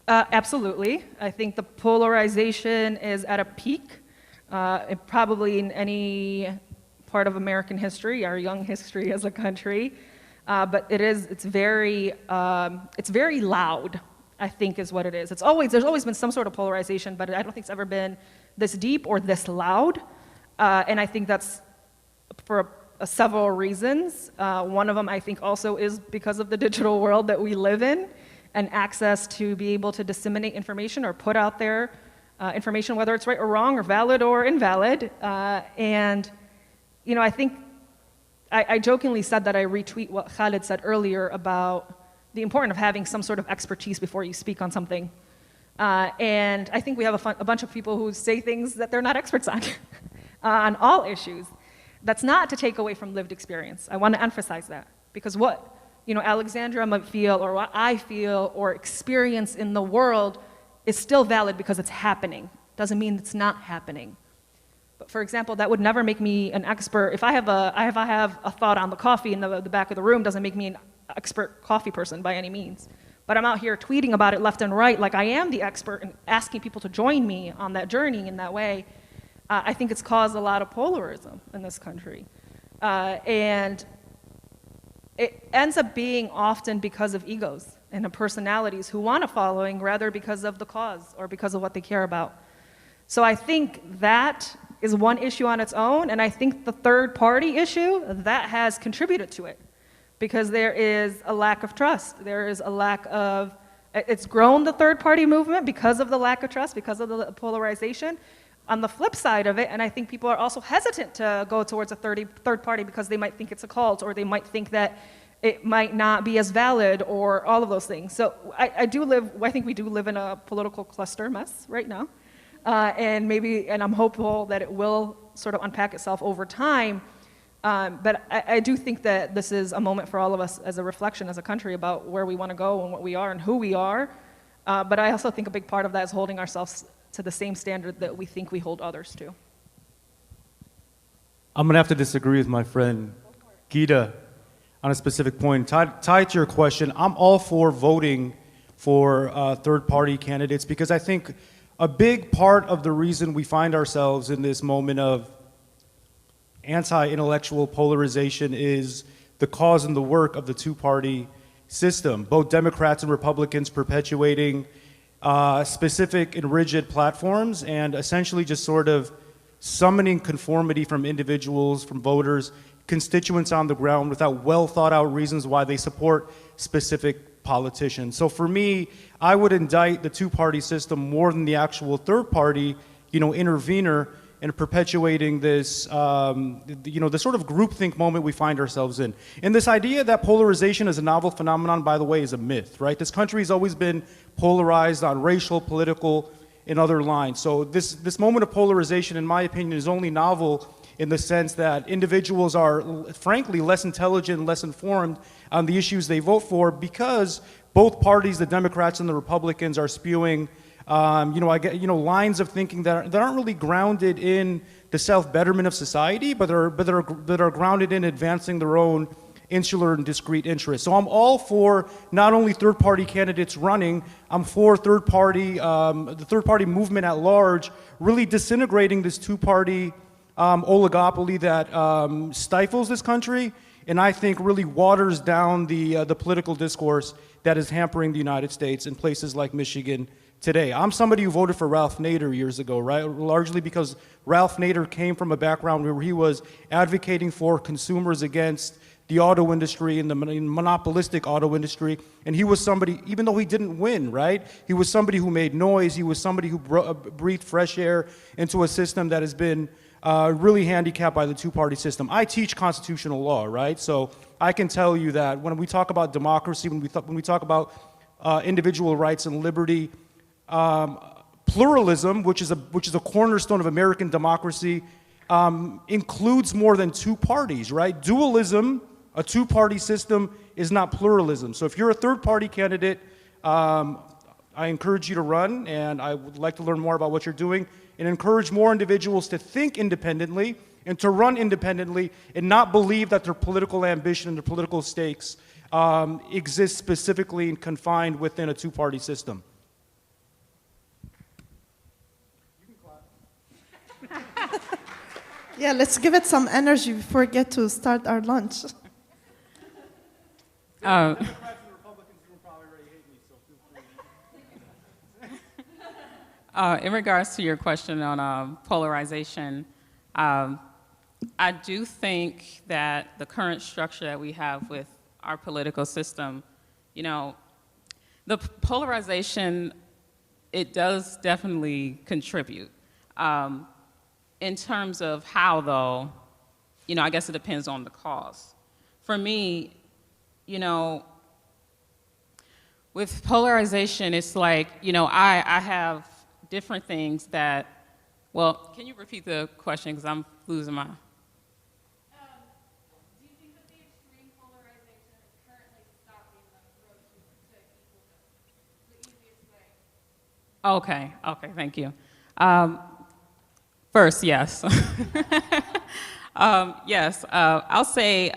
Absolutely. I think the polarization is at a peak, probably in any part of American history, our young history as a country. But it's very loud, I think is what it is. There's always been some sort of polarization, but I don't think it's ever been this deep or this loud. And I think that's for several reasons. One of them, I think, also is because of the digital world that we live in, and access to be able to disseminate information or put out there information, whether it's right or wrong or valid or invalid. And, I think I jokingly said that I retweet what Khalid said earlier about the importance of having some sort of expertise before you speak on something. And I think we have a bunch of people who say things that they're not experts on all issues. That's not to take away from lived experience. I want to emphasize that, because what Alexandra might feel, or what I feel or experience in the world is still valid because it's happening. Doesn't mean it's not happening. But for example, that would never make me an expert. If I have a thought on the coffee in the back of the room, doesn't make me an expert coffee person by any means. But I'm out here tweeting about it left and right like I am the expert and asking people to join me on that journey in that way. I think it's caused a lot of polarism in this country. And it ends up being often because of egos and of personalities who want a following rather because of the cause or because of what they care about. So I think that is one issue on its own, and I think the third party issue, that has contributed to it because there is a lack of trust. There is a lack of, it's grown the third party movement because of the lack of trust, because of the polarization. On the flip side of it, and I think people are also hesitant to go towards a third party because they might think it's a cult, or they might think that it might not be as valid, or all of those things. So I think we do live in a political cluster mess right now. And I'm hopeful that it will sort of unpack itself over time. But I do think that this is a moment for all of us as a reflection as a country about where we want to go and what we are and who we are. But I also think a big part of that is holding ourselves to the same standard that we think we hold others to. I'm going to have to disagree with my friend Gita on a specific point. Tied to your question, I'm all for voting for third-party candidates because I think a big part of the reason we find ourselves in this moment of anti-intellectual polarization is the cause and the work of the two-party system, both Democrats and Republicans perpetuating specific and rigid platforms and essentially just sort of summoning conformity from individuals, from voters, constituents on the ground without well thought out reasons why they support specific politicians. So for me, I would indict the two-party system more than the actual third party, intervener in perpetuating this, the sort of groupthink moment we find ourselves in. And this idea that polarization is a novel phenomenon, by the way, is a myth, right? This country has always been polarized on racial, political, and other lines. So this moment of polarization, in my opinion, is only novel in the sense that individuals are, frankly, less intelligent, less informed on the issues they vote for because both parties, the Democrats and the Republicans, are spewing lines of thinking that aren't really grounded in the self-betterment of society, but that are grounded in advancing their own insular and discrete interests. So I'm all for not only third-party candidates running, I'm for the third-party movement at large, really disintegrating this two-party oligopoly that stifles this country, and I think really waters down the political discourse that is hampering the United States in places like Michigan today. I'm somebody who voted for Ralph Nader years ago, right? Largely because Ralph Nader came from a background where he was advocating for consumers against the auto industry and the monopolistic auto industry. And he was somebody, even though he didn't win, right? He was somebody who made noise. He was somebody who breathed fresh air into a system that has been really handicapped by the two-party system. I teach constitutional law, right? So I can tell you that when we talk about democracy, when we talk about individual rights and liberty, pluralism, which is a cornerstone of American democracy, includes more than two parties, right? Dualism, a two-party system, is not pluralism. So if you're a third-party candidate, I encourage you to run, and I would like to learn more about what you're doing, and encourage more individuals to think independently and to run independently and not believe that their political ambition and their political stakes exist specifically and confined within a two-party system. Yeah, let's give it some energy before we get to start our lunch. In regards to your question on polarization, I do think that the current structure that we have with our political system, the polarization, it does definitely contribute. In terms of how, though, I guess it depends on the cause. For me, with polarization, it's like, I have different things that, well, can you repeat the question because I'm losing my... Do you think that the extreme polarization is currently stopping the road to equal justice? The easiest way. Okay, thank you. First, yes. Yes, I'll say,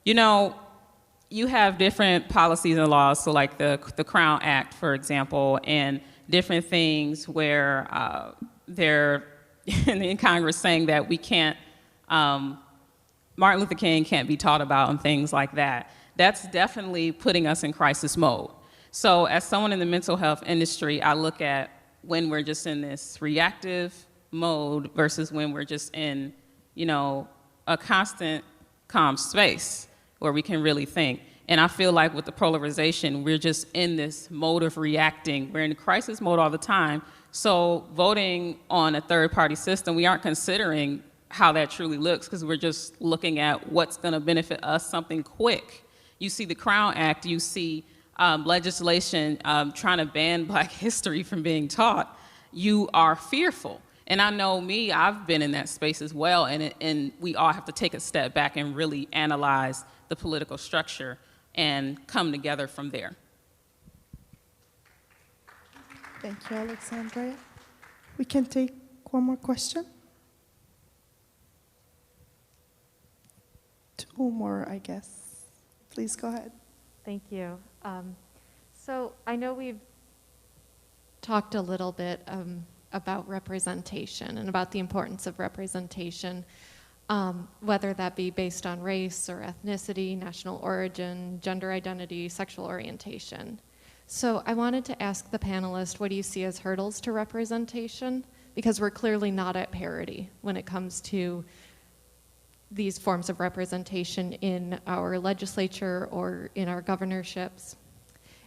you have different policies and laws, so like the Crown Act, for example, and different things where they're in Congress saying that we can't, Martin Luther King can't be taught about and things like that. That's definitely putting us in crisis mode. So as someone in the mental health industry, I look at when we're just in this reactive mode versus when we're just in, a constant calm space where we can really think. And I feel like with the polarization, we're just in this mode of reacting. We're in crisis mode all the time. So voting on a third-party system, we aren't considering how that truly looks because we're just looking at what's going to benefit us, something quick. You see the Crown Act, you see legislation trying to ban Black history from being taught. You are fearful. And I know me, I've been in that space as well, and we all have to take a step back and really analyze the political structure and come together from there. Thank you, Alexandria. We can take one more question. Two more, I guess. Please go ahead. Thank you. So I know we've talked a little bit about representation and about the importance of representation. whether that be based on race or ethnicity, national origin, gender identity, sexual orientation. So I wanted to ask the panelists, what do you see as hurdles to representation? Because we're clearly not at parity when it comes to these forms of representation in our legislature or in our governorships.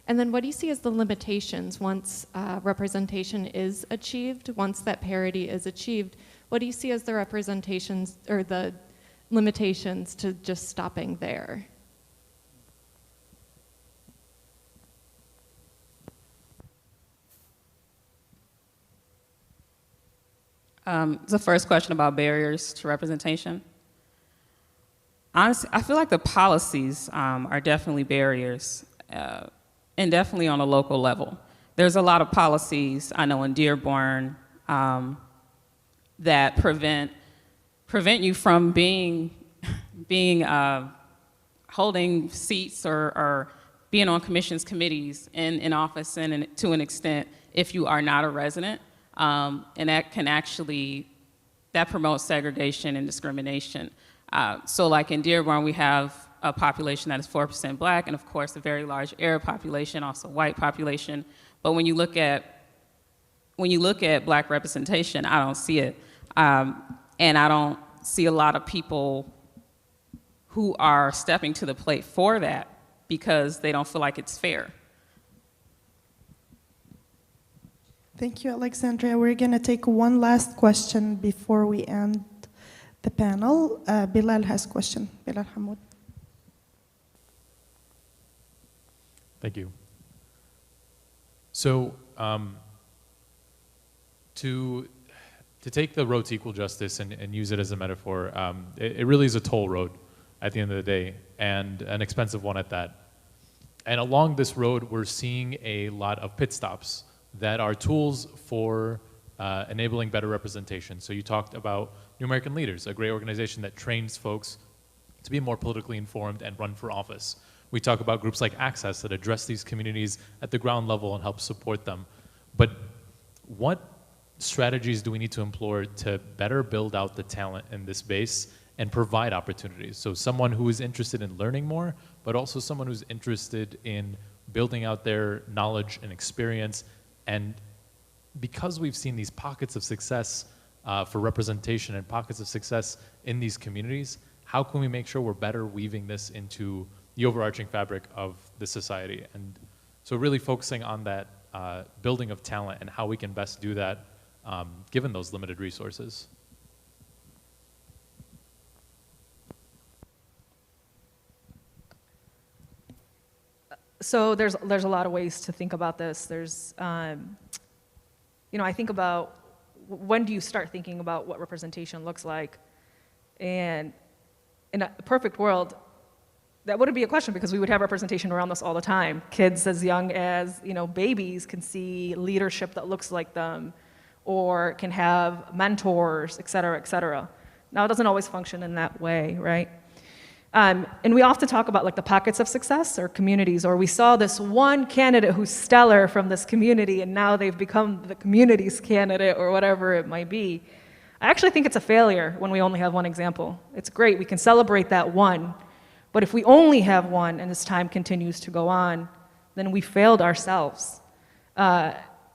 And then what do you see as the limitations once representation is achieved, once that parity is achieved? What do you see as the representations or the limitations to just stopping there? The first question about barriers to representation. Honestly, I feel like the policies are definitely barriers, and definitely on a local level. There's a lot of policies I know in Dearborn that prevent you from holding seats or being on commissions, committees in office, and to an extent if you are not a resident. And that can actually, that promotes segregation and discrimination. So like in Dearborn, we have a population that is 4% black, and of course a very large Arab population, also white population. But when you look at black representation, I don't see it. And I don't see a lot of people who are stepping to the plate for that because they don't feel like it's fair. Thank you, Alexandria. We're going to take one last question before we end the panel. Bilal has a question. Bilal Hamoud. Thank you. So to take the road to equal justice and use it as a metaphor, it really is a toll road at the end of the day, and an expensive one at that. And along this road, we're seeing a lot of pit stops that are tools for enabling better representation. So you talked about New American Leaders, a great organization that trains folks to be more politically informed and run for office. We talk about groups like Access that address these communities at the ground level and help support them. But what strategies do we need to employ to better build out the talent in this base and provide opportunities? So someone who is interested in learning more, but also someone who's interested in building out their knowledge and experience. And because we've seen these pockets of success for representation and pockets of success in these communities, how can we make sure we're better weaving this into the overarching fabric of the society? And so really focusing on that building of talent and how we can best do that given those limited resources. So there's a lot of ways to think about this. There's, I think about when do you start thinking about what representation looks like? And in a perfect world, that wouldn't be a question because we would have representation around us all the time. Kids as young as, babies can see leadership that looks like them or can have mentors, et cetera, et cetera. Now, it doesn't always function in that way, right? And we often talk about the pockets of success or communities, or we saw this one candidate who's stellar from this community and now they've become the community's candidate or whatever it might be. I actually think it's a failure when we only have one example. It's great, we can celebrate that one, but if we only have one and as time continues to go on, then we failed ourselves.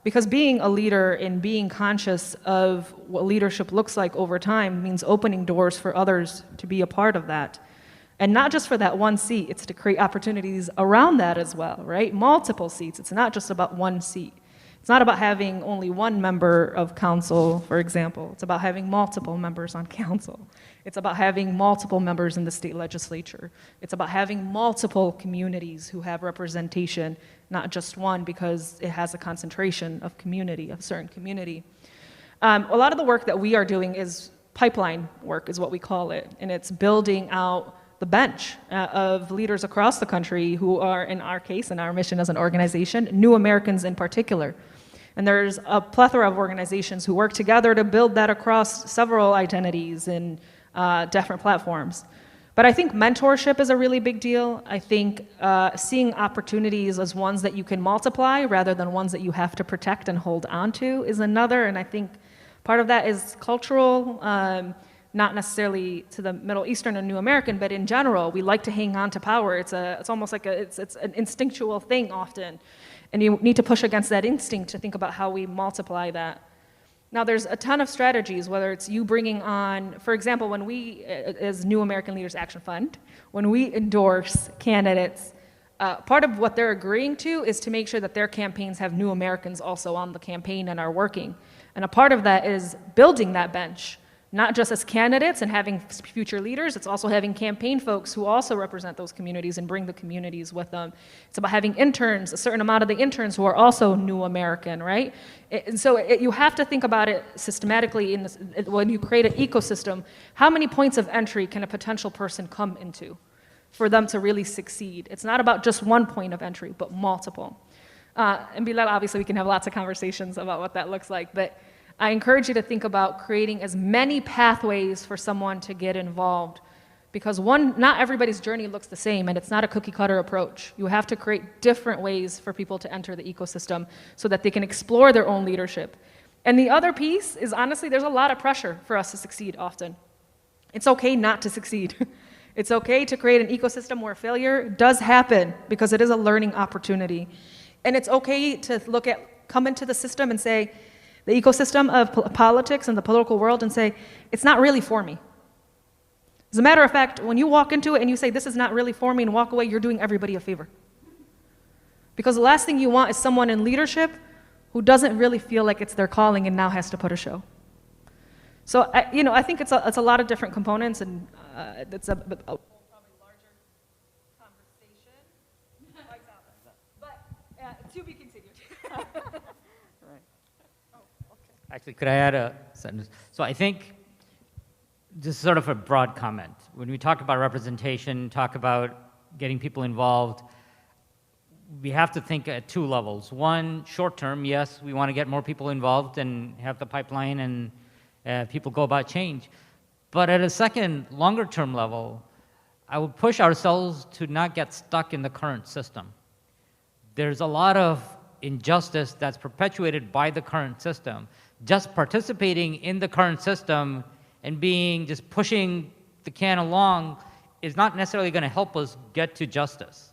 Because being a leader and being conscious of what leadership looks like over time means opening doors for others to be a part of that. And not just for that one seat, it's to create opportunities around that as well, right? Multiple seats, it's not just about one seat. It's not about having only one member of council, for example. It's about having multiple members on council. It's about having multiple members in the state legislature. It's about having multiple communities who have representation, not just one because it has a concentration of community, of certain community. A lot of the work that we are doing is pipeline work, is what we call it, and it's building out the bench of leaders across the country who are, in our case, in our mission as an organization, New Americans in particular. And there's a plethora of organizations who work together to build that across several identities and different platforms. But I think mentorship is a really big deal. I think seeing opportunities as ones that you can multiply rather than ones that you have to protect and hold on to is another. And I think part of that is cultural. not necessarily to the Middle Eastern or New American, but in general, we like to hang on to power. It's almost like it's an instinctual thing often. And you need to push against that instinct to think about how we multiply that. Now, there's a ton of strategies, whether it's you bringing on, for example, when we, as New American Leaders Action Fund, when we endorse candidates, part of what they're agreeing to is to make sure that their campaigns have New Americans also on the campaign and are working. And a part of that is building that bench, not just as candidates and having future leaders, it's also having campaign folks who also represent those communities and bring the communities with them. It's about having interns, a certain amount of the interns who are also New American, right? And so you have to think about it systematically when you create an ecosystem. How many points of entry can a potential person come into for them to really succeed? It's not about just one point of entry, but multiple. And Bilal, obviously we can have lots of conversations about what that looks like, but I encourage you to think about creating as many pathways for someone to get involved, because not everybody's journey looks the same, and it's not a cookie cutter approach. You have to create different ways for people to enter the ecosystem so that they can explore their own leadership. And the other piece is, honestly, there's a lot of pressure for us to succeed often. It's okay not to succeed. It's okay to create an ecosystem where failure does happen, because it is a learning opportunity. And it's okay to come into the system and say, the ecosystem of politics and the political world, and say, it's not really for me. As a matter of fact, when you walk into it and you say, this is not really for me, and walk away, you're doing everybody a favor. Because the last thing you want is someone in leadership who doesn't really feel like it's their calling and now has to put a show. So, I think it's a lot of different components, and it's a probably larger conversation. But to be continued. Actually, could I add a sentence? So I think this is sort of a broad comment. When we talk about representation, talk about getting people involved, we have to think at two levels. One, short term, yes, we want to get more people involved and have the pipeline and people go about change. But at a second, longer term level, I would push ourselves to not get stuck in the current system. There's a lot of injustice that's perpetuated by the current system. Just participating in the current system and just pushing the can along is not necessarily going to help us get to justice.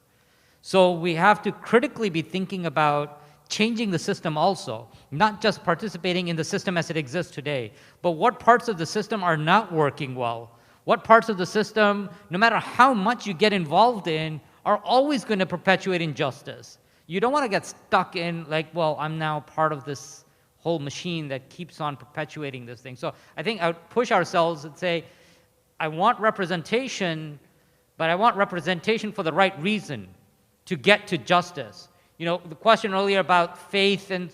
So we have to critically be thinking about changing the system also, not just participating in the system as it exists today, but what parts of the system are not working well, what parts of the system, no matter how much you get involved in, are always going to perpetuate injustice. You don't want to get stuck in like, well, I'm now part of this whole machine that keeps on perpetuating this thing. So I think I would push ourselves and say, I want representation, but I want representation for the right reason, to get to justice. The question earlier about faith, and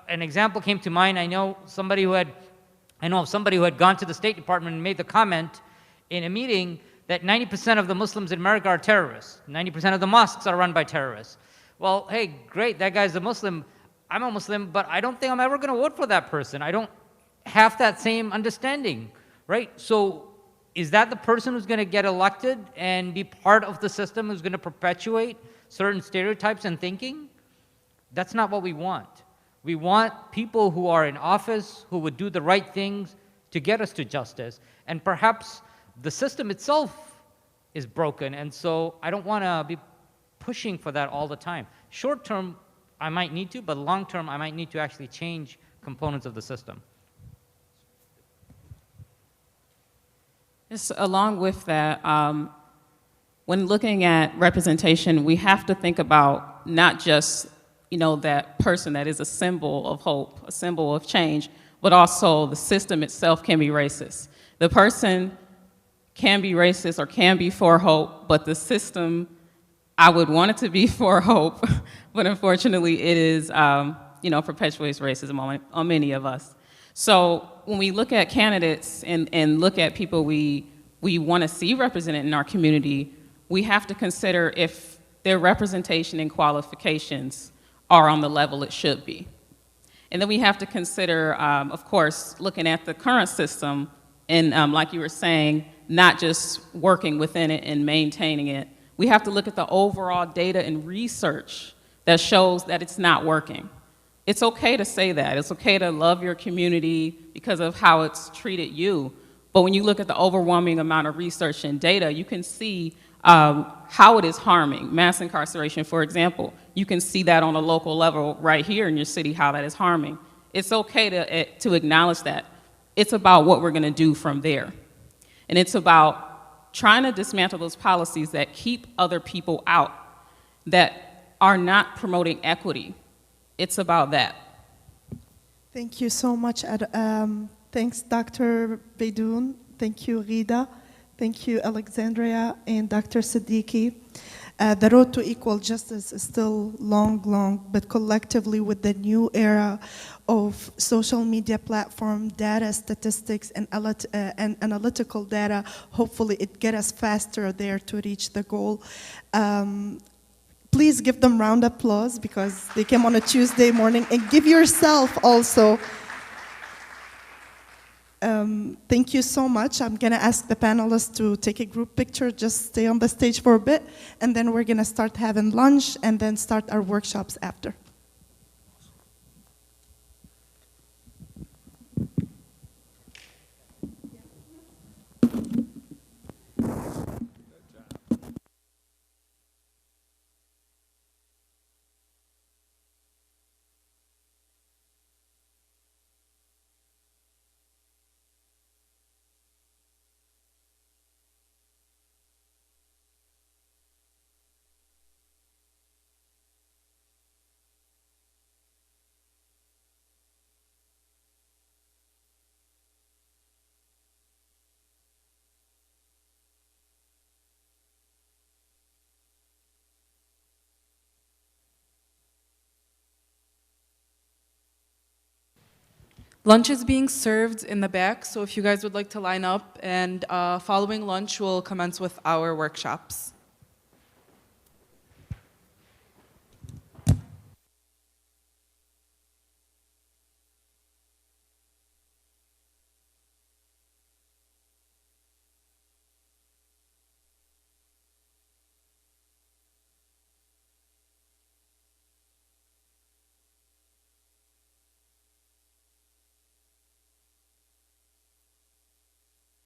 an example came to mind. I know of somebody who had gone to the State Department and made the comment in a meeting that 90% of the Muslims in America are terrorists. 90% of the mosques are run by terrorists. Well, hey, great, that guy's a Muslim. I'm a Muslim, but I don't think I'm ever going to vote for that person. I don't have that same understanding, right? So is that the person who's going to get elected and be part of the system who's going to perpetuate certain stereotypes and thinking? That's not what we want. We want people who are in office who would do the right things to get us to justice. And perhaps the system itself is broken, and so I don't want to be pushing for that all the time. Short term, I might need to, but long term, I might need to actually change components of the system. Just along with that, when looking at representation, we have to think about not just that person that is a symbol of hope, a symbol of change, but also the system itself can be racist. The person can be racist or can be for hope, but the system, I would want it to be for hope, but unfortunately it is, perpetuates racism on many of us. So when we look at candidates and look at people we want to see represented in our community, we have to consider if their representation and qualifications are on the level it should be. And then we have to consider, of course, looking at the current system and, like you were saying, not just working within it and maintaining it. We have to look at the overall data and research that shows that it's not working. It's okay to say that. It's okay to love your community because of how it's treated you. But when you look at the overwhelming amount of research and data, you can see how it is harming. Mass incarceration, for example, you can see that on a local level right here in your city, how that is harming. It's okay to acknowledge that. It's about what we're going to do from there. And it's about trying to dismantle those policies that keep other people out, that are not promoting equity. It's about that. Thank you so much. Thanks, Dr. Beydoun. Thank you, Rida. Thank you, Alexandria and Dr. Siddiqui. The road to equal justice is still long, but collectively with the new era of social media platform, data, statistics, and analytical data, hopefully it gets us faster there to reach the goal. Please give them round of applause because they came on a Tuesday morning, and give yourself also. Thank you so much. I'm gonna ask the panelists to take a group picture, just stay on the stage for a bit, and then we're gonna start having lunch and then start our workshops after. Lunch is being served in the back, so if you guys would like to line up, and following lunch, we'll commence with our workshops.